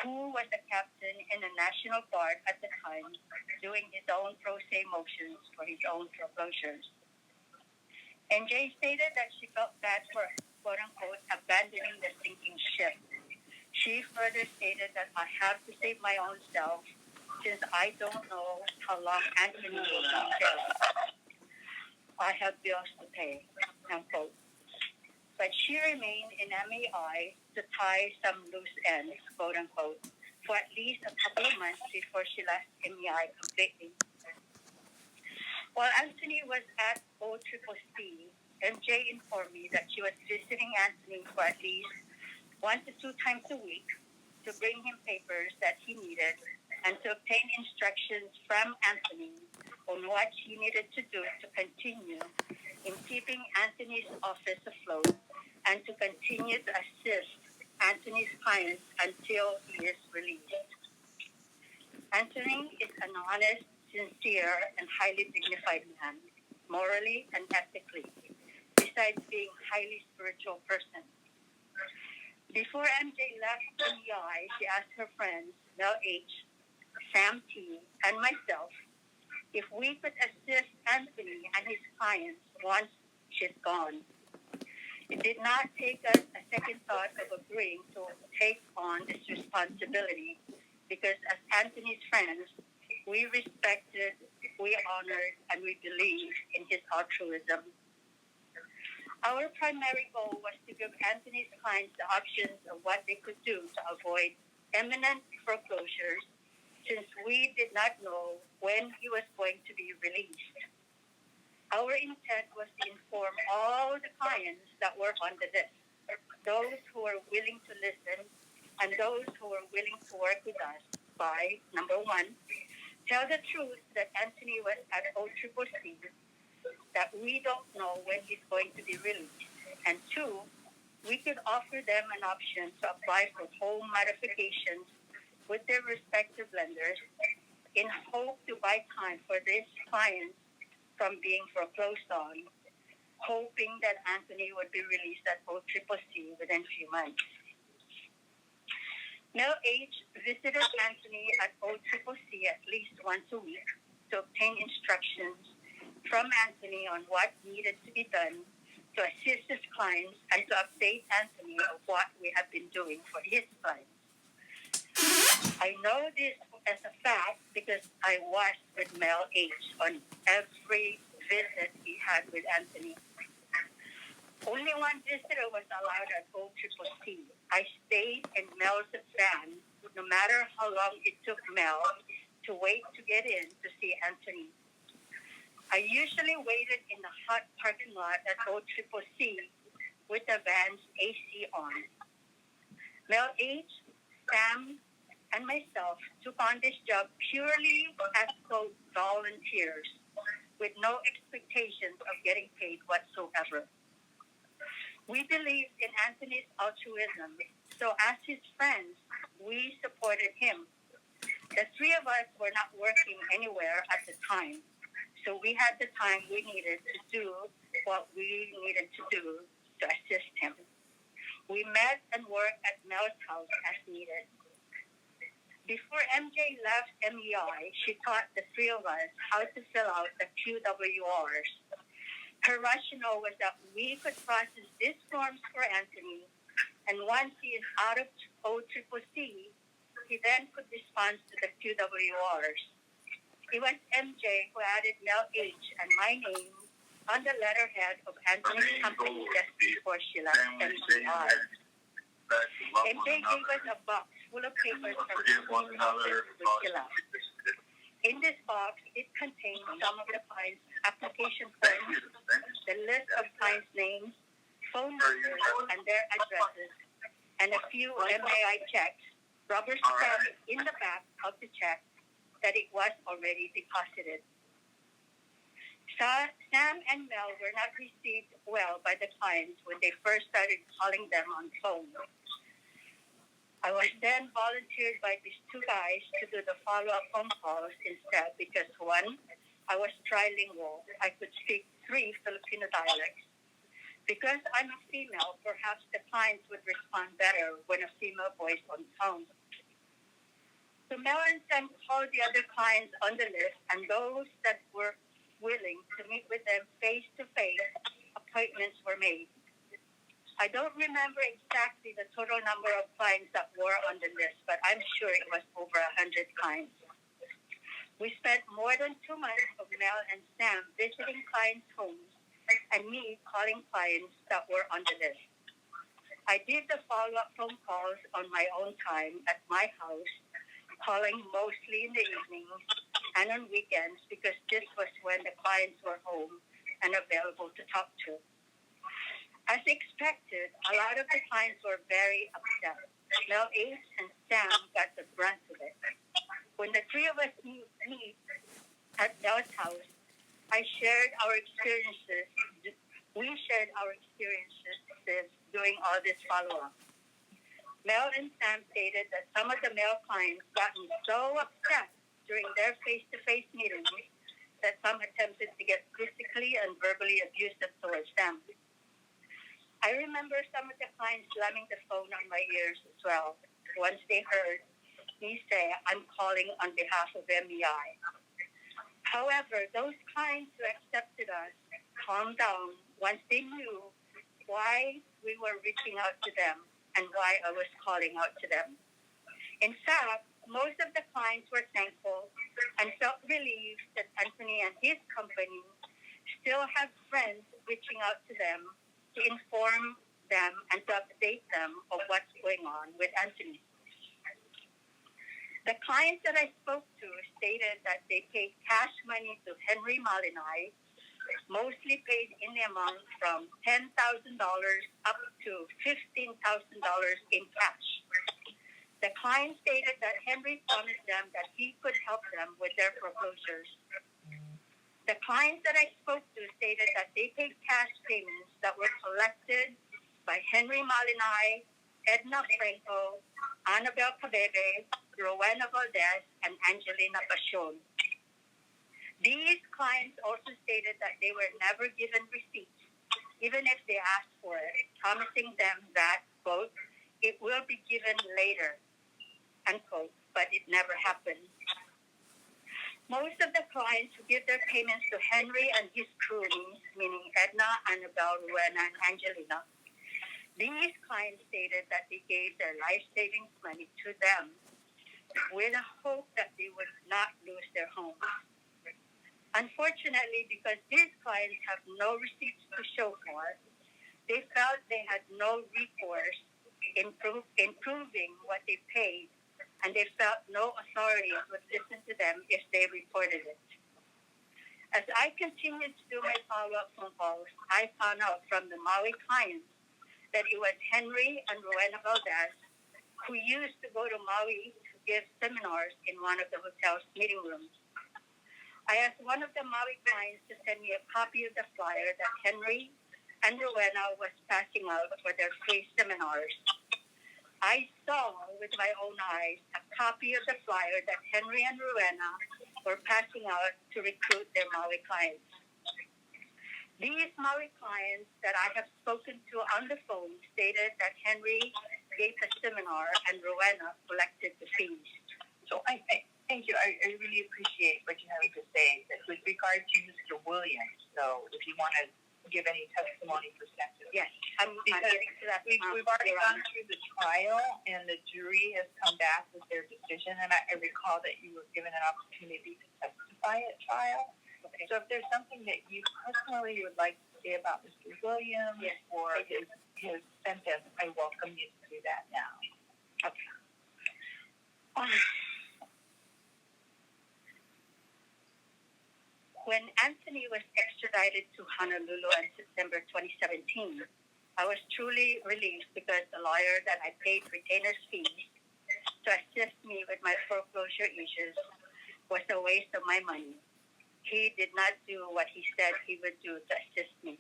who was a captain in the National Guard at the time, doing his own pro se motions for his own foreclosures. MJ stated that she felt bad for, quote-unquote, abandoning the sinking ship. She further stated that I have to save my own self since I don't know how long Anthony will be dead. I have bills to pay, unquote. But she remained in MEI to tie some loose ends, quote-unquote, for at least a couple of months before she left MEI completely. While Anthony was at OCCC, MJ informed me that she was visiting Anthony for at least 1 to 2 times a week to bring him papers that he needed and to obtain instructions from Anthony on what he needed to do to continue in keeping Anthony's office afloat and to continue to assist Anthony's clients until he is released. Anthony is an honest, sincere, and highly dignified man, morally and ethically, besides being a highly spiritual person. Before MJ left MEI, she asked her friends, Mel H., Sam T., and myself, if we could assist Anthony and his clients once she's gone. It did not take us a second thought of agreeing to take on this responsibility because as Anthony's friends, we respected, we honored, and we believed in his altruism. Our primary goal was to give Anthony's clients the options of what they could do to avoid imminent foreclosures since we did not know when he was going to be released. Our intent was to inform all the clients that were on the list, those who were willing to listen and those who were willing to work with us by, number one, tell the truth that Anthony was at OCCC, that we don't know when he's going to be released. And two, we could offer them an option to apply for home modifications with their respective lenders in hope to buy time for these clients from being foreclosed on, hoping that Anthony would be released at OCCC within a few months. Mel H. visited Anthony at OCCC at least once a week to obtain instructions from Anthony on what needed to be done to assist his clients and to update Anthony of what we have been doing for his clients. I know this as a fact because I was with Mel H. on every visit he had with Anthony. Only one visitor was allowed at OCCC. I stayed in Mel's van, no matter how long it took Mel to wait to get in to see Anthony. I usually waited in the hot parking lot at OCCC with the van's AC on. Mel H., Sam, and myself took on this job purely as, quote, volunteers, with no expectations of getting paid whatsoever. We believed in Anthony's altruism, so as his friends, we supported him. The three of us were not working anywhere at the time, so we had the time we needed to do what we needed to do to assist him. We met and worked at Mel's house as needed. Before MJ left MEI, she taught the three of us how to fill out the QWRs. Her rationale was that we could process these forms for Anthony, and once he is out of OCCC, he then could respond to the QWRs. It was MJ who added Mel H. and my name on the letterhead of Anthony's company just before she left MEI. MJ gave us a box full of papers from Anthony's office when she left. In this box, it contained some of the clients' application forms, the list of clients' names, phone numbers, and their addresses, and a few MEI checks, rubber stamped in the back of the check that it was already deposited. Sam and Mel were not received well by the clients when they first started calling them on phone. I was then volunteered by these two guys to do the follow-up phone calls instead because, one, I was trilingual. I could speak 3 Filipino dialects. Because I'm a female, perhaps the clients would respond better when a female voice on the phone. So Mel and Sam called the other clients on the list, and those that were willing to meet with them face-to-face, appointments were made. I don't remember exactly the total number of clients that were on the list, but I'm sure it was over 100 clients. We spent more than 2 months of Mel and Sam visiting clients' homes and me calling clients that were on the list. I did the follow-up phone calls on my own time at my house, calling mostly in the evenings and on weekends because this was when the clients were home and available to talk to. As expected, a lot of the clients were very upset. Mel H. and Sam got the brunt of it. When the three of us meet at Mel's house, we shared our experiences doing all this follow-up. Mel and Sam stated that some of the male clients gotten so upset during their face-to-face meetings that some attempted to get physically and verbally abusive towards them. I remember some of the clients slamming the phone on my ears as well once they heard me say, I'm calling on behalf of MEI. However, those clients who accepted us calmed down once they knew why we were reaching out to them and why I was calling out to them. In fact, most of the clients were thankful and felt relieved that Anthony and his company still have friends reaching out to them to inform them and to update them of what's going on with Anthony. The clients that I spoke to stated that they paid cash money to Henry Malinay, mostly paid in the amount from $10,000 up to $15,000 in cash. The client stated that Henry promised them that he could help them with their foreclosures. The clients that I spoke to stated that they paid cash payments that were collected by Henry Malinay, Edna Franco, Annabel Cabebe, Rowena Valdez, and Angelina Pasion. These clients also stated that they were never given receipts, even if they asked for it, promising them that, quote, it will be given later, unquote, but it never happened. Most of the clients who give their payments to Henry and his cronies, meaning Edna, Annabelle, Rowena, and Angelina, these clients stated that they gave their life savings money to them with a hope that they would not lose their homes. Unfortunately, because these clients have no receipts to show for, they felt they had no recourse in proving what they paid, and they felt no authority would listen to them if they reported it. As I continued to do my follow-up phone calls, I found out from the Maui clients that it was Henry and Rowena Valdez who used to go to Maui to give seminars in one of the hotel's meeting rooms. I asked one of the Maui clients to send me a copy of the flyer that Henry and Rowena was passing out for their free seminars. I saw with my own eyes a copy of the flyer that Henry and Rowena were passing out to recruit their Maui clients. These Maui clients that I have spoken to on the phone stated that Henry gave a seminar and Rowena collected the fees. So I thank you. I really appreciate what you have to say. That with regard to Mr. Williams, so if you want to give any testimony perspective. Yes, I'm Because getting to that. we've already gone through the trial, and the jury has come back with their decision, and I recall that you were given an opportunity to testify at trial. Okay. So if there's something that you personally would like to say about Mr. Williams Yes, or his sentence, I welcome you to do that now. Okay. When Anthony was extradited to Honolulu in September 2017, I was truly relieved because the lawyer that I paid retainers fees to assist me with my foreclosure issues was a waste of my money. He did not do what he said he would do to assist me.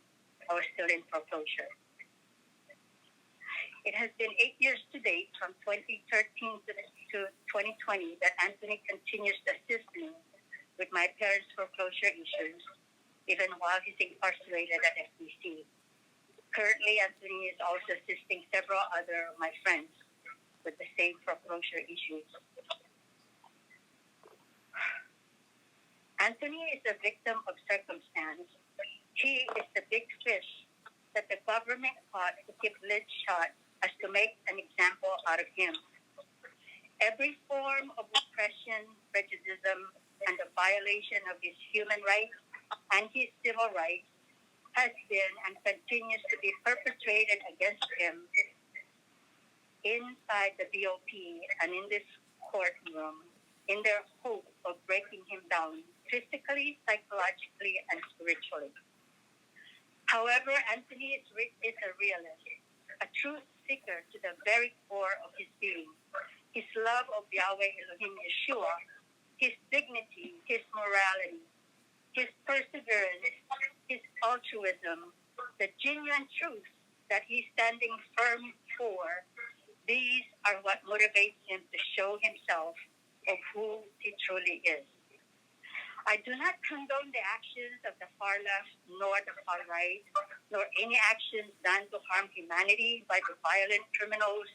I was still in foreclosure. It has been 8 years to date, from 2013 to 2020, that Anthony continues to assist me with my parents' foreclosure issues, even while he's incarcerated at FBC. Currently, Anthony is also assisting several other of my friends with the same foreclosure issues. Anthony is a victim of circumstance. He is the big fish that the government caught to keep lids shut as to make an example out of him. Every form of oppression, prejudice, and the violation of his human rights and his civil rights has been and continues to be perpetrated against him inside the BOP and in this courtroom in their hope of breaking him down physically, psychologically, and spiritually. However, Anthony is a realist, a truth seeker to the very core of his being. His love of Yahweh Elohim Yeshua, his dignity, his morality, his perseverance, his altruism, the genuine truth that he's standing firm for, these are what motivates him to show himself of who he truly is. I do not condone the actions of the far left nor the far right, nor any actions done to harm humanity by the violent criminals,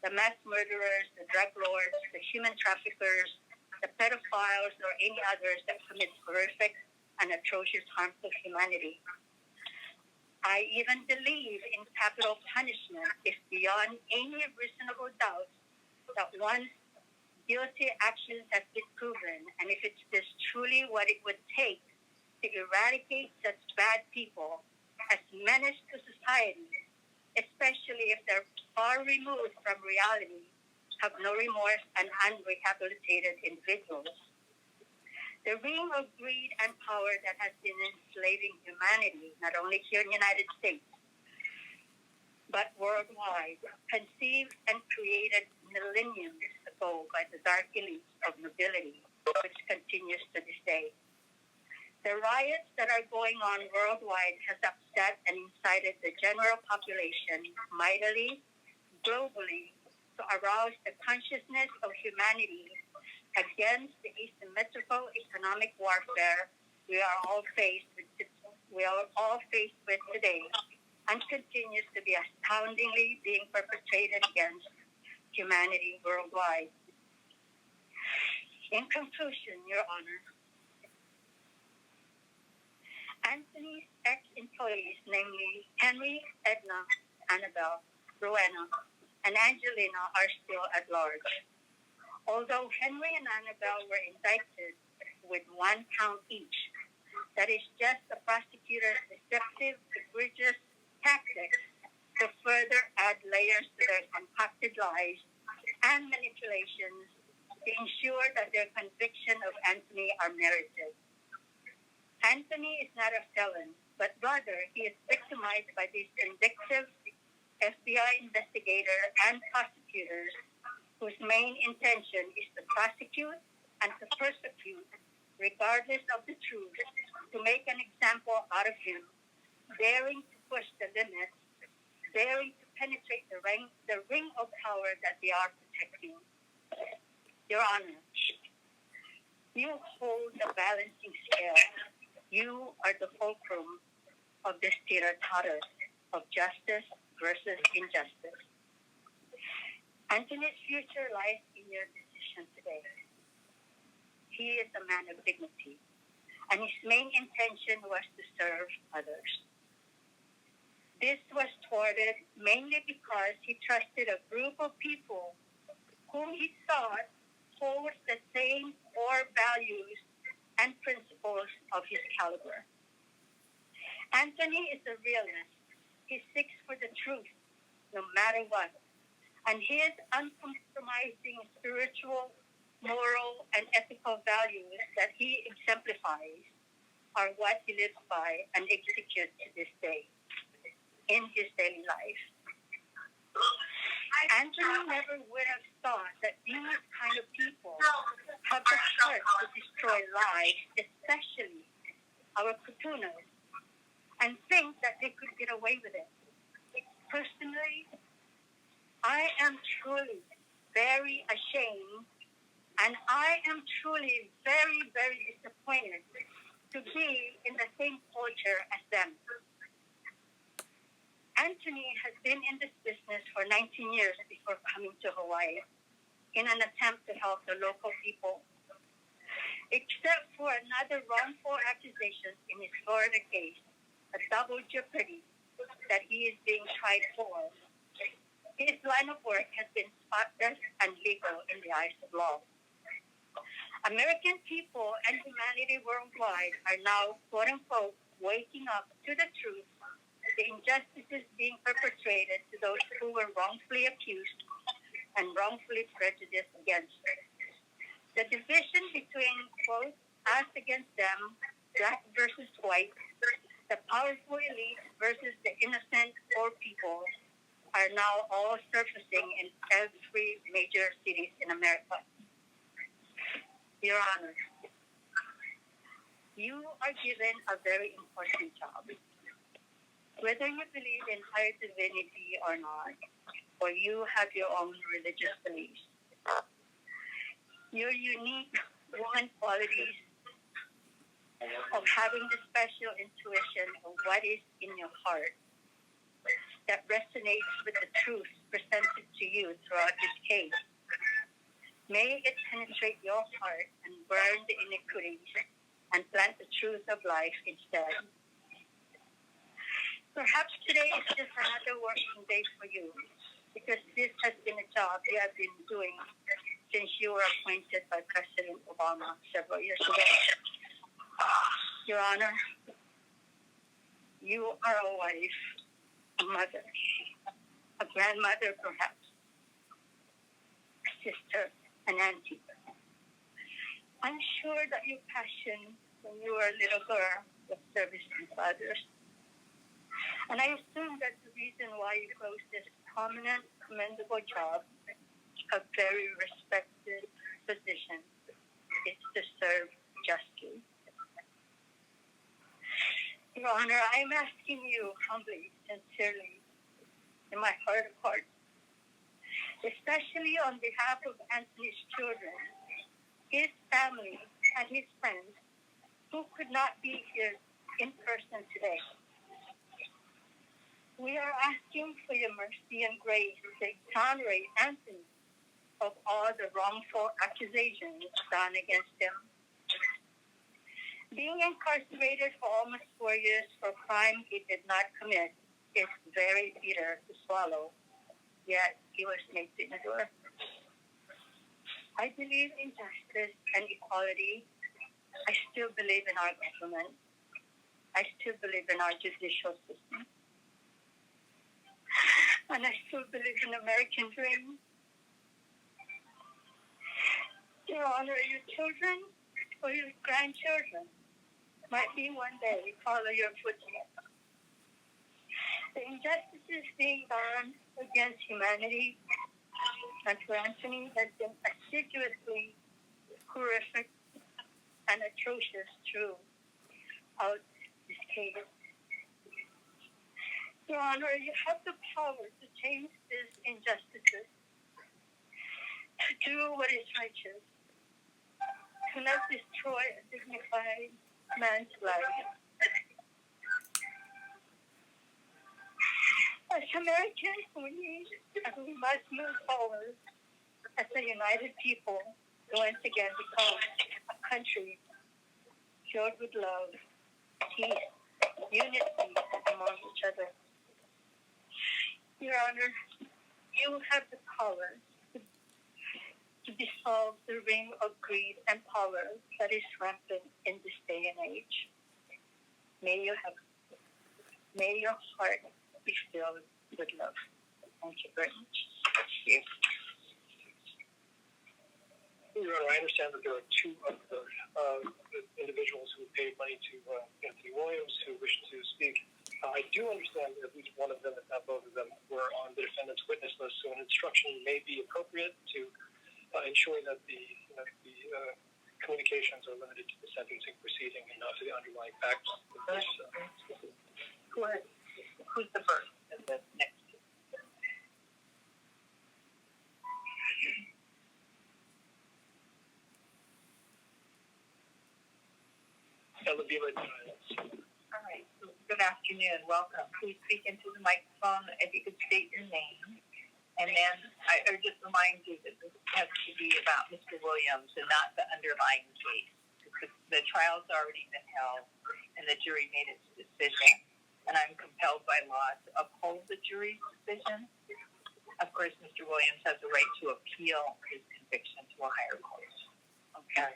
the mass murderers, the drug lords, the human traffickers, the pedophiles, or any others that commit horrific and atrocious harm to humanity. I even believe in capital punishment if beyond any reasonable doubt that one's guilty actions have been proven, and if it's this truly what it would take to eradicate such bad people as menace to society, especially if they're far removed from reality, have no remorse, and unrehabilitated individuals. The ring of greed and power that has been enslaving humanity, not only here in the United States, but worldwide, conceived and created millenniums ago by the dark elites of nobility, which continues to this day. The riots that are going on worldwide has upset and incited the general population mightily, globally, to arouse the consciousness of humanity against the asymmetrical economic warfare we are all faced with today, and continues to be astoundingly being perpetrated against humanity worldwide. In conclusion, Your Honor, Anthony's ex-employees, namely Henry, Edna, Annabelle, Rowena, and Angelina, are still at large. Although Henry and Annabelle were indicted with 1 count each, that is just the prosecutor's deceptive, egregious tactics to further add layers to their concocted lies and manipulations to ensure that their conviction of Anthony are merited. Anthony is not a felon, but rather he is victimized by these vindictive FBI investigator and prosecutors whose main intention is to prosecute and to persecute regardless of the truth, to make an example out of him, daring to push the limits, daring to penetrate the ring of power that they are protecting. Your Honor, you hold the balancing scale. You are the fulcrum of this teeter-totter of justice versus injustice. Anthony's future lies in your decision today. He is a man of dignity, and his main intention was to serve others. This was thwarted mainly because he trusted a group of people whom he thought holds the same core values and principles of his caliber. Anthony is a realist. He seeks for the truth, no matter what, and his uncompromising spiritual, moral, and ethical values that he exemplifies are what he lives by and executes to this day in his daily life. Anthony never would have thought that these kind of people have the heart to destroy lives, especially our Kutunas, and think that they could get away with it. Personally, I am truly very ashamed, and I am truly very, very disappointed to be in the same culture as them. Anthony has been in this business for 19 years before coming to Hawaii in an attempt to help the local people. Except for another wrongful accusation in his Florida case, a double jeopardy that he is being tried for, his line of work has been spotless and legal in the eyes of law. American people and humanity worldwide are now, quote-unquote, waking up to the truth, the injustices being perpetrated to those who were wrongfully accused and wrongfully prejudiced against. The division between, quote, us against them, black versus white, the powerful elite versus the innocent poor people, are now all surfacing in every major cities in America. Your Honor, you are given a very important job. Whether you believe in higher divinity or not, or you have your own religious beliefs, your unique woman qualities of having the special intuition of what is in your heart that resonates with the truth presented to you throughout this case. May it penetrate your heart and burn the iniquities and plant the truth of life instead. Perhaps today is just another working day for you, because this has been a job you have been doing since you were appointed by President Obama several years ago. Your Honor, you are a wife, a mother, a grandmother perhaps, a sister, an auntie. I'm sure that your passion when you were a little girl was service to others. And I assume that the reason why you closed this prominent, commendable job, a very respected position, is to serve justice. Your Honor, I'm asking you humbly, sincerely, in my heart of hearts, especially on behalf of Anthony's children, his family, and his friends, who could not be here in person today. We are asking for your mercy and grace to exonerate Anthony of all the wrongful accusations done against him. Being incarcerated for almost 4 years for a crime he did not commit is very bitter to swallow, yet he was made to endure. I believe in justice and equality. I still believe in our government. I still believe in our judicial system. And I still believe in the American dream. Your Honor, your children or your grandchildren might be one day follow your footsteps. The injustices being done against humanity and to Anthony has been assiduously horrific and atrocious throughout this case. Your Honor, you have the power to change these injustices, to do what is righteous, to not destroy a dignified man's life. As Americans, we must move forward as a united people to once again become a country filled with love, peace, unity among each other. Your Honor, you have the power to dissolve the ring of greed and power that is rampant in this day and age. May your heart be filled with love. Thank you very much. Your Honor, I understand that there are two other individuals who paid money to Anthony Williams who wish to speak. I do understand that at least one of them, if not both of them, were on the defendant's witness list, so an instruction may be appropriate to ensure that the communications are limited to the sentencing proceeding and not to the underlying facts. Go ahead. Who's the first and the next? All right. Good afternoon. Welcome. Please speak into the microphone. If you could state your name. And then I just remind you that this has to be about Mr. Williams and not the underlying case. The trial's already been held, and the jury made its decision. And I'm compelled by law to uphold the jury's decision. Of course, Mr. Williams has the right to appeal his conviction to a higher court. Okay.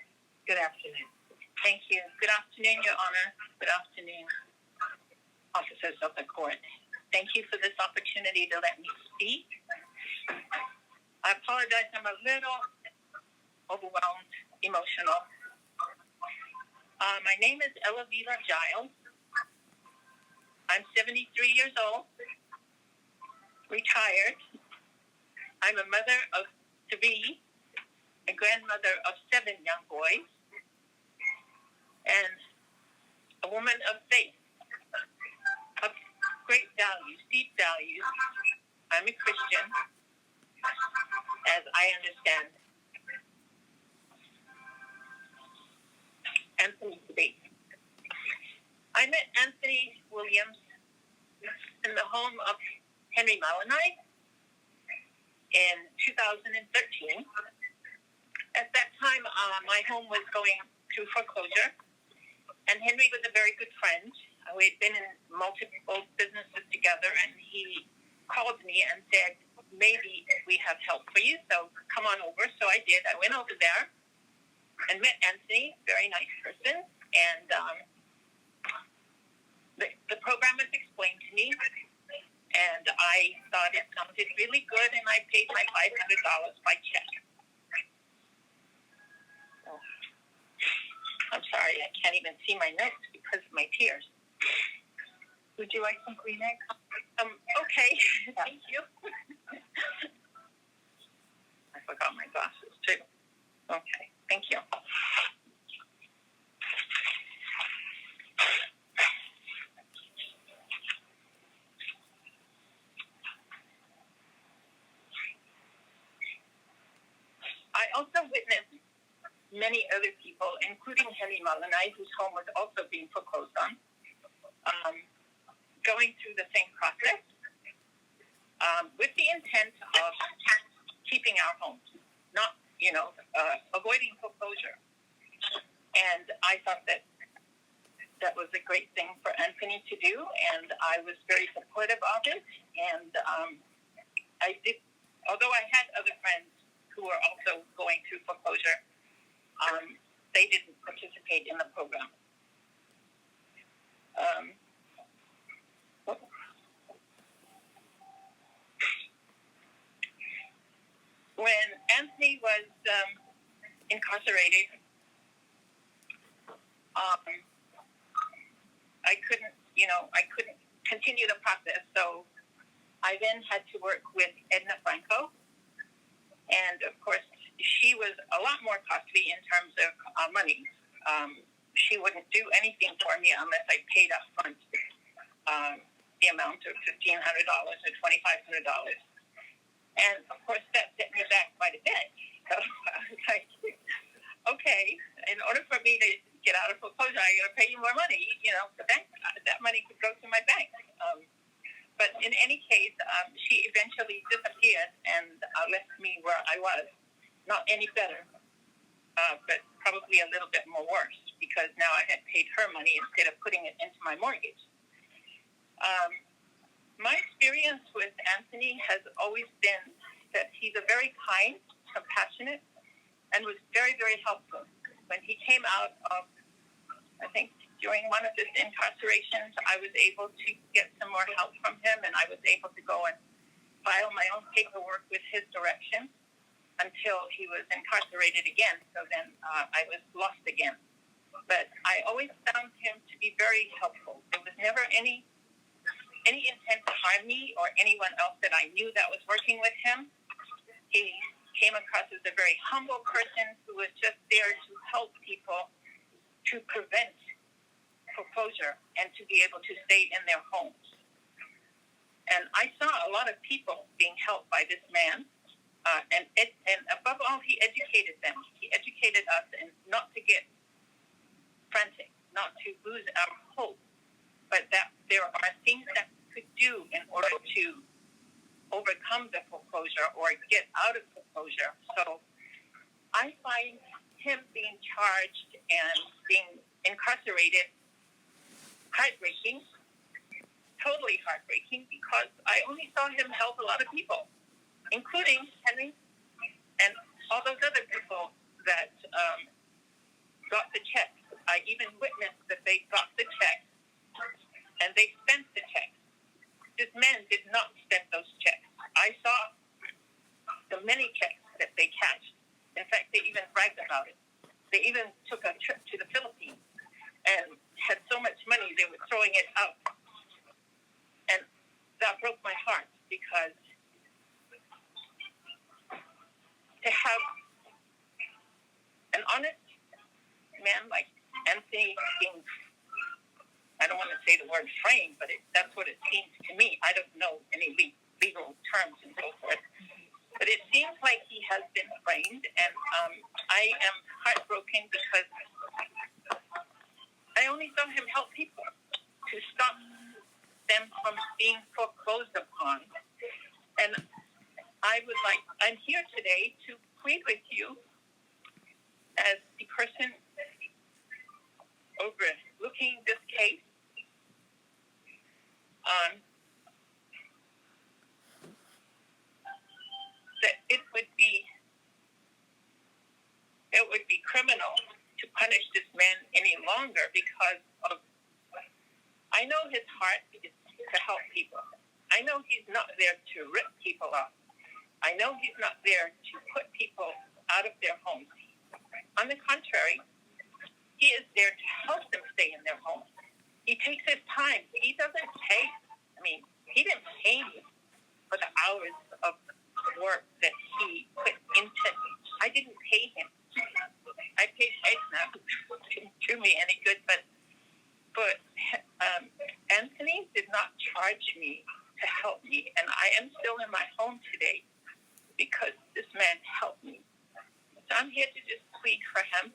Good afternoon. Thank you. Good afternoon, Your Honor. Good afternoon, officers of the court. Thank you for this opportunity to let me speak. I apologize. I'm a little overwhelmed, emotional. My name is Elavila Giles. I'm 73 years old, retired. I'm a mother of 3, a grandmother of 7 young boys, and a woman of faith, of great values, deep values. I'm a Christian, as I understand Anthony to be. I met Anthony Williams in the home of Henry Malinite in 2013. At that time, my home was going through foreclosure, and Henry was a very good friend. We had been in multiple businesses together, and he called me and said, maybe we have help for you, so come on over. So I did. I went over there and met Anthony, very nice person, and the program was explained to me, and I thought it sounded really good, and I paid my $500 by check. Oh. I'm sorry, I can't even see my notes because of my tears. Would you like some Kleenex? Okay, thank you. I forgot my glasses too. Okay, thank you. I also witnessed many other people, including Henry Malanai, whose home was also being foreclosed on, going through the same process with the intent of keeping our homes, not, avoiding foreclosure. And I thought that was a great thing for Anthony to do, and I was very supportive of it. And I did, although I had other friends who were also going through foreclosure, they didn't participate in the program. When Anthony was incarcerated, I couldn't continue the process, so I then had to work with Edna Franco, and of course, she was a lot more costly in terms of money. She wouldn't do anything for me unless I paid up front the amount of $1,500 or $2,500. And of course, that set me back quite a bit. So I was like, okay, in order for me to get out of foreclosure, I got to pay you more money. The bank, that money could go to my bank. But in any case, she eventually disappeared and left me where I was. Not any better, but probably a little bit more worse, because now I had paid her money instead of putting it into my mortgage. My experience with Anthony has always been that he's a very kind, compassionate, and was very, very helpful. When he came out of, I think, during one of his incarcerations, I was able to get some more help from him, and I was able to go and file my own paperwork with his direction until he was incarcerated again. So then I was lost again. But I always found him to be very helpful. There was never any intent to harm me or anyone else that I knew that was working with him. He came across as a very humble person who was just there to help people to prevent foreclosure and to be able to stay in their homes. And I saw a lot of people being helped by this man. And above all, he educated them. He educated us and not to get frantic, not to lose our hope, but that there are things that we could do in order to overcome the foreclosure or get out of foreclosure. So I find him being charged and being incarcerated heartbreaking, totally heartbreaking, because I only saw him help a lot of people, including Henry and all those other people that got the checks. I even witnessed that they got the checks and they spent the checks. This man did not spend those checks. I saw the many checks that they cashed. In fact, they even bragged about it. They even took a trip to the Philippines and had so much money they were throwing it out. And that broke my heart, because to have an honest man like Anthony being, I don't want to say the word framed, but that's what it seems to me. I don't know any legal terms and so forth. But it seems like he has been framed, and I am heartbroken because I only saw him help people to stop them from being foreclosed upon. And I'm here today to plead with you as the person overlooking this case, that it would be criminal to punish this man any longer, because of, I know his heart is to help people. I know he's not there to rip people off. I know he's not there to put people out of their homes. On the contrary, he is there to help them stay in their homes. he takes his time. He doesn't pay. I mean, he didn't pay me for the hours of work that he put into me. I didn't pay him. I paid Egna. Didn't do me any good, but Anthony did not charge me to help me, and I am still in my home today because this man helped me. So I'm here to just plead for him,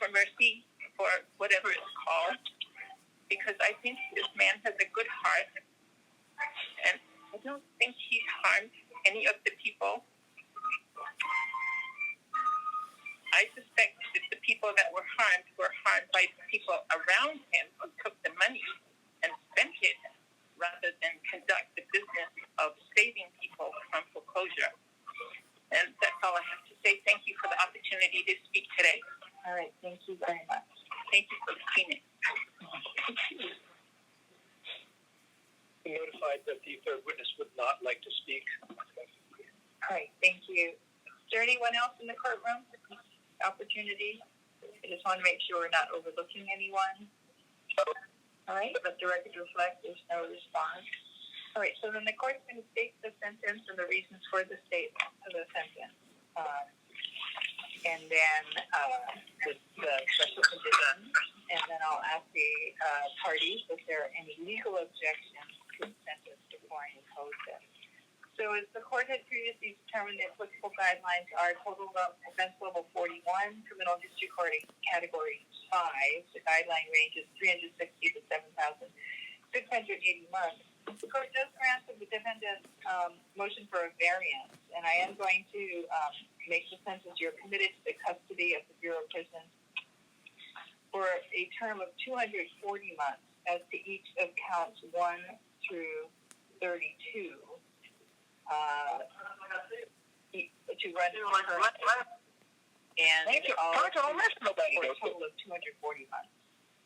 for mercy, for whatever it's called, because I think this man has a good heart, and I don't think he harmed any of the people. I suspect that the people that were harmed by the people around him who took the money and spent it rather than conduct the business of saving people from foreclosure. And that's all I have to say. Thank you for the opportunity to speak today. All right. Thank you very much. Thank you for listening. I'm notified that the third witness would not like to speak. All right. Thank you. Is there anyone else in the courtroom? Opportunity? I just want to make sure we're not overlooking anyone. All right. Let the record reflect there's no response. All right. So then the court's going to state the sentence and the reasons for the statement of the sentence. And then the special conditions. And then I'll ask the parties if there are any legal objections to the sentence before I impose it. So as the court had previously determined, the applicable guidelines are total offense level 41, criminal history category 5. The guideline range is 360 to 7,680 months. The court does grant the defendant's motion for a variance, and I am going to make the sentence you're committed to the custody of the Bureau of Prisons for a term of 240 months as to each of counts 1 through 32. To run and all for a total of 240 months,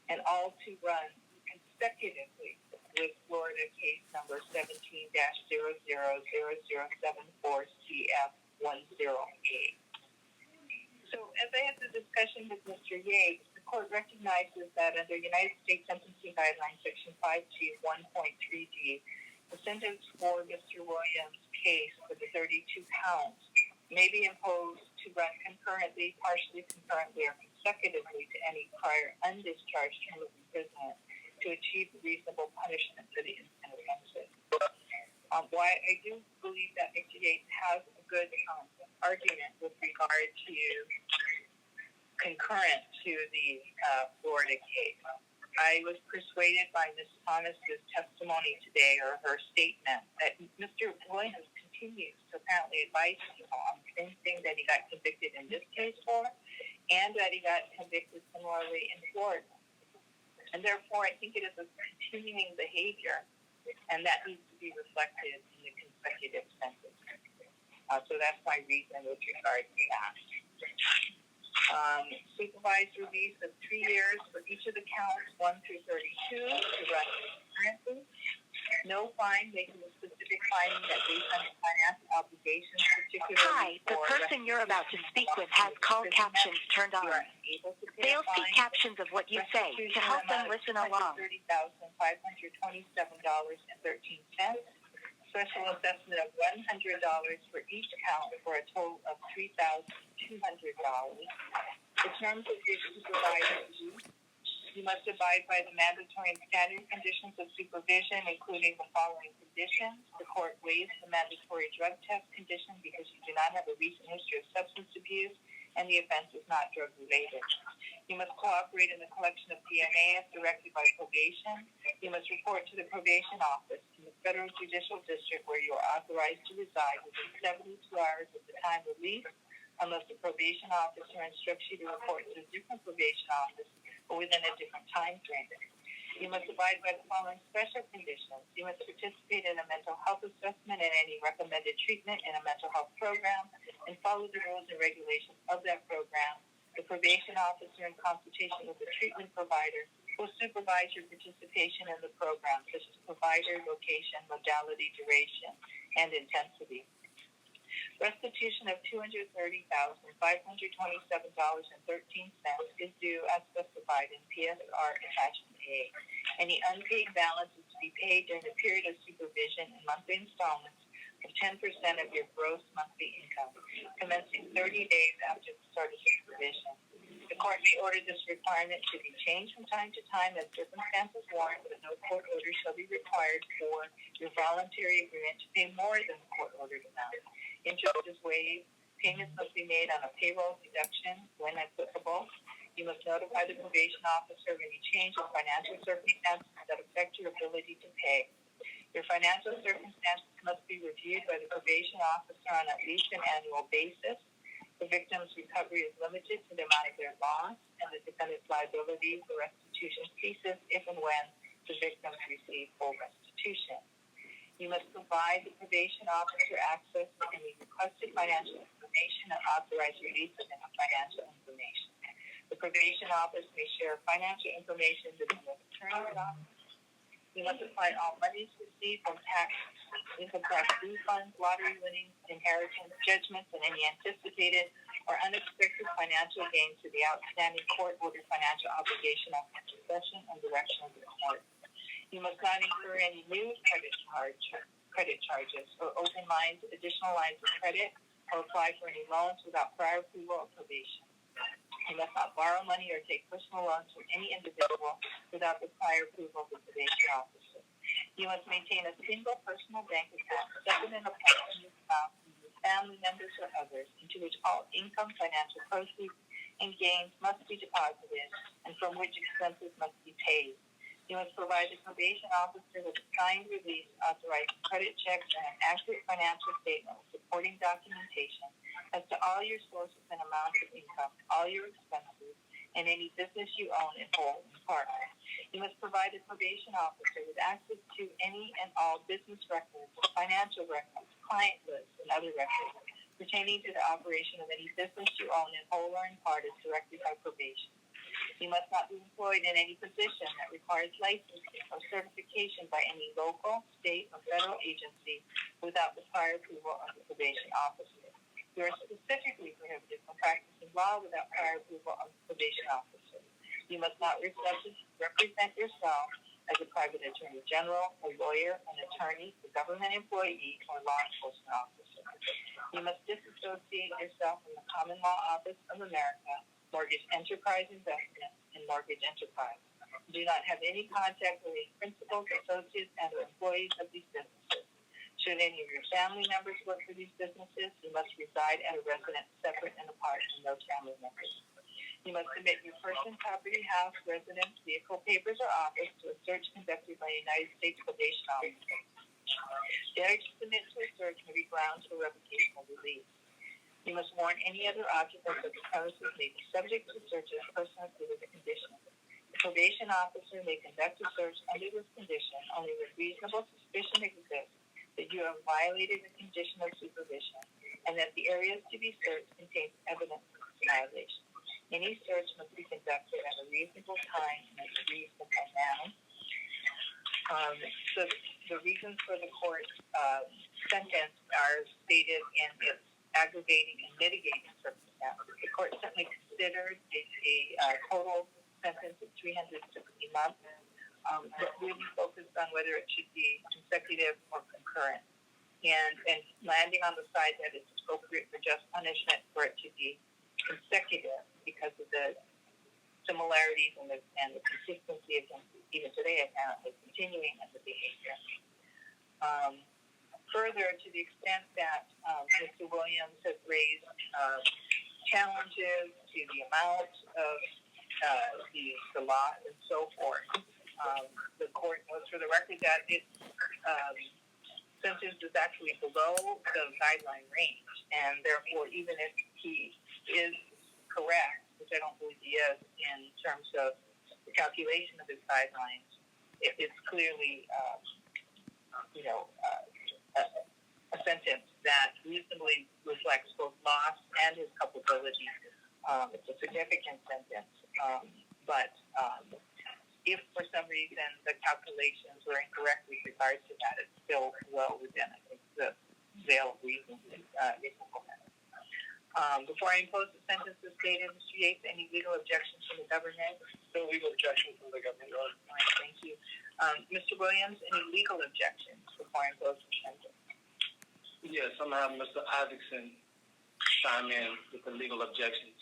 and all to run consecutively with Florida case number 17-000074CF10A. So as I had the discussion with Mr. Yates, the court recognizes that under United States Sentencing Guidelines Section 5G 1.3D, the sentence for Mr. Williams' case for the 32 counts may be imposed to run concurrently, partially concurrently, or consecutively to any prior undischarged term of imprisonment to achieve reasonable punishment for the instant offenses. Why I do believe that Mr. Yates has a good argument with regard to concurrent to the Florida case. I was persuaded by Ms. Thomas's testimony today, or her statement, that Mr. Williams continues to apparently advise people on the same thing that he got convicted in this case for, and that he got convicted similarly in Florida. And therefore, I think it is a continuing behavior, and that needs to be reflected in the consecutive sentence. So that's my reason with regard to that. Supervised release of 3 years for each of the counts 1 through 32 to run concurrently. No fine, making a specific finding that based on the financial obligations, particularly Hi, the person you're about to speak with has called captions turned on. They'll speak captions of what you say to help them listen along. $30,527.13. Special assessment of $100 for each count for a total of $3,200. The terms of your supervised release, you must abide by the mandatory and standard conditions of supervision, including the following conditions. The court waives the mandatory drug test condition because you do not have a recent history of substance abuse and the offense is not drug-related. You must cooperate in the collection of DNA as directed by probation. You must report to the probation office in the Federal Judicial District where you are authorized to reside within 72 hours of the time of release, unless the probation officer instructs you to report to a different probation office or within a different time frame. You must abide by the following special conditions. You must participate in a mental health assessment and any recommended treatment in a mental health program and follow the rules and regulations of that program. The probation officer, in consultation with the treatment provider, will supervise your participation in the program, such as provider, location, modality, duration, and intensity. Restitution of $230,527.13 is due as specified in PSR Attachment A. Any unpaid balance is to be paid during the period of supervision in monthly installments of 10% of your gross monthly income, commencing 30 days after the start of supervision. The court may order this requirement to be changed from time to time as circumstances warrant, but no court order shall be required for your voluntary agreement to pay more than the court-ordered amount. Interest is waived. Payments must be made on a payroll deduction when applicable. You must notify the probation officer of any change in financial circumstances that affect your ability to pay. Your financial circumstances must be reviewed by the probation officer on at least an annual basis. The victim's recovery is limited to the amount of their loss, and the defendant's liability for restitution ceases if and when the victims receive full restitution. You must provide the probation officer access to any requested financial information and authorize release of any financial information. The probation office may share financial information with the attorney's office. You must apply all monies received from tax, income tax refunds, lottery winnings, inheritance, judgments, and any anticipated or unexpected financial gains to the outstanding court-ordered financial obligation on possession and direction of the court. You must not incur any new credit charges, or open additional lines of credit, or apply for any loans without prior approval of probation. You must not borrow money or take personal loans from any individual without the prior approval of the probation officer. You must maintain a single personal bank account, separate and apart from your spouse, your family members, or others, into which all income, financial proceeds, and gains must be deposited, and from which expenses must be paid. You must provide the probation officer with a signed release, authorized credit checks, and an accurate financial statement with supporting documentation as to all your sources and amounts of income, all your expenses, and any business you own in whole and part. You must provide the probation officer with access to any and all business records, financial records, client lists, and other records pertaining to the operation of any business you own in whole or in part as directed by probation. You must not be employed in any position that requires licensing or certification by any local, state, or federal agency without the prior approval of the probation officer. You are specifically prohibited from practicing law without prior approval of the probation officer. You must not represent yourself as a private attorney general, a lawyer, an attorney, a government employee, or law enforcement officer. You must disassociate yourself from the Common Law Office of America, Mortgage Enterprise Investment, and Mortgage Enterprise. Do not have any contact with any principals, associates, and employees of these businesses. Should any of your family members work for these businesses, you must reside at a residence separate and apart from those family members. You must submit your person, property, house, residence, vehicle, papers, or office to a search conducted by a United States probation officer. Failure to submit to a search may be grounds for revocation of release. You must warn any other occupants of the premises may be subject to searches pursuant to the condition. The probation officer may conduct a search under this condition only when reasonable suspicion exists that you have violated a condition of supervision and that the areas to be searched contains evidence of this violation. Any search must be conducted at a reasonable time and at a reasonable amount. So the reasons for the court's sentence are stated in its aggravating and mitigating circumstances. The court certainly considered a total sentence of 360 months, but really focused on whether it should be consecutive or concurrent, and landing on the side that it's appropriate for just punishment for it to be consecutive because of the similarities and the consistency of them, even today apparently continuing in the behavior. Further, to the extent that Mr. Williams has raised challenges to the amount of the loss and so forth, the court knows for the record that its sentence is actually below the guideline range, and therefore, even if he is correct, which I don't believe he is in terms of the calculation of his guidelines, it's clearly, a sentence that reasonably reflects both loss and his culpability. It's a significant sentence, but if for some reason the calculations were incorrect with regards to that, it's still well within, I think, the veil of reason. Before I impose the sentence as stated, Mr. Yates, any legal objections from the government? No legal objection from the government, Your Honor. All right, thank you. Mr. Williams, any legal objections before I impose the sentence? Yes, I'm having Mr. Isaacson chime in with the legal objections.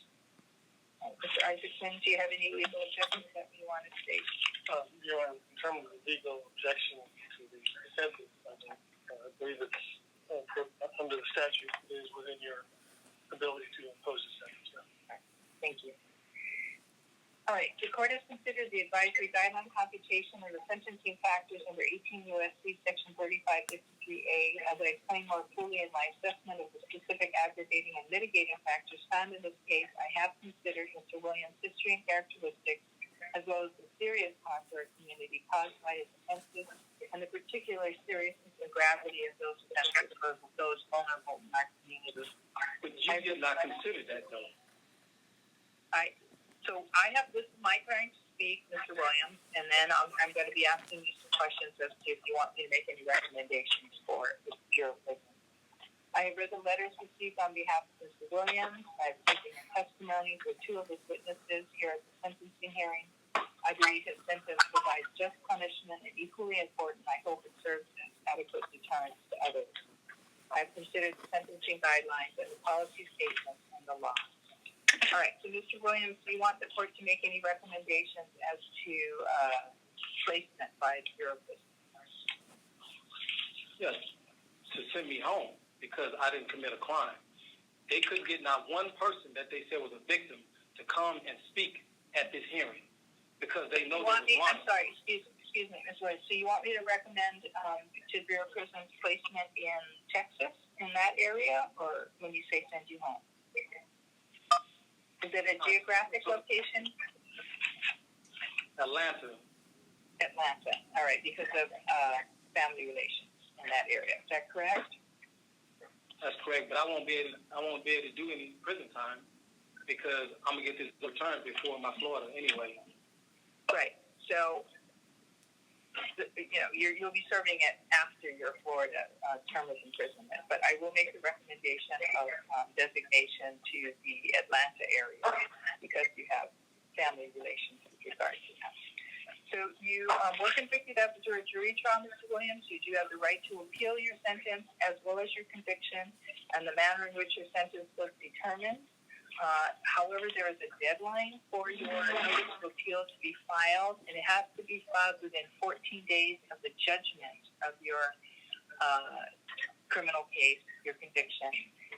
Mr. Isaacson, do you have any legal objections that you want to state? Your Honor, in terms of the legal objection to the sentence, I believe it's under the statute, it is within your ability to impose a sentence. Thank you. All right, the court has considered the advisory guideline computation of the sentencing factors under 18 U.S.C. Section 3553A. As I explained more fully in my assessment of the specific aggravating and mitigating factors found in this case, I have considered Mr. Williams' history and characteristics, as well as the serious harm to our community caused by his offenses, and the particular seriousness and gravity of those offenses for those vulnerable in our community. But you did not consider that, though. So I have, this is my turn to speak, Mr. Williams, and then I'm going to be asking you some questions as to if you want me to make any recommendations for the Bureau of Prisons. I have read the letters received on behalf of Mr. Williams. I have taken the testimony with two of his witnesses here at the sentencing hearing. I believe his sentence provides just punishment, and equally important, I hope it serves as adequate deterrence to others. I have considered the sentencing guidelines and the policy statements and the law. All right, so Mr. Williams, do you want the court to make any recommendations as to placement by the Bureau of Prisons? Yes, to send me home because I didn't commit a crime. They couldn't get not one person that they said was a victim to come and speak at this hearing because they know they was I'm sorry, excuse me, Ms. Williams. So you want me to recommend to Bureau of Prisons placement in Texas, in that area, or when you say send you home? Is it a geographic location? Atlanta. All right, because of family relations in that area. Is that correct? That's correct, but I won't be able to do any prison time because I'm gonna get this returned before my Florida anyway. Right. So, you'll be serving it after your Florida term of imprisonment. But I will make the recommendation of designation to the Atlanta area because you have family relations with regard to that. So you were convicted after a jury trial, Mr. Williams. You do have the right to appeal your sentence as well as your conviction and the manner in which your sentence was determined. However, there is a deadline for your notice of appeal to be filed, and it has to be filed within 14 days of the judgment of your criminal case, your conviction,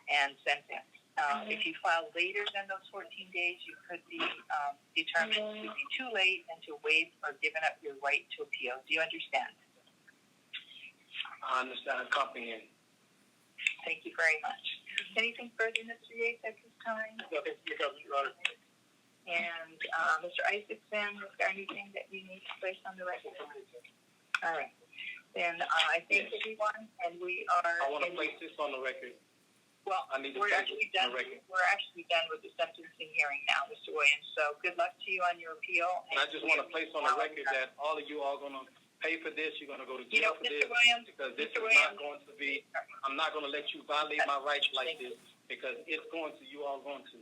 and sentence. If you file later than those 14 days, you could be determined to be too late and to waive or given up your right to appeal. Do you understand? I understand. I comprehend. Thank you very much. Anything further, Mr. Yates, at this time? Nothing from the government, Your Honor. And Mr. Isaacson, is there anything that you need to place on the record? All right. Then I thank everyone, and we are... I want to place this on the record. Well, we're actually done with the sentencing hearing now, Mr. Williams. So good luck to you on your appeal. And I just want to place on the record that all of you are going to pay for this. You're going to go to jail for this. Because this is not going to be... I'm not going to let you violate my rights like this because it's going to... You are going to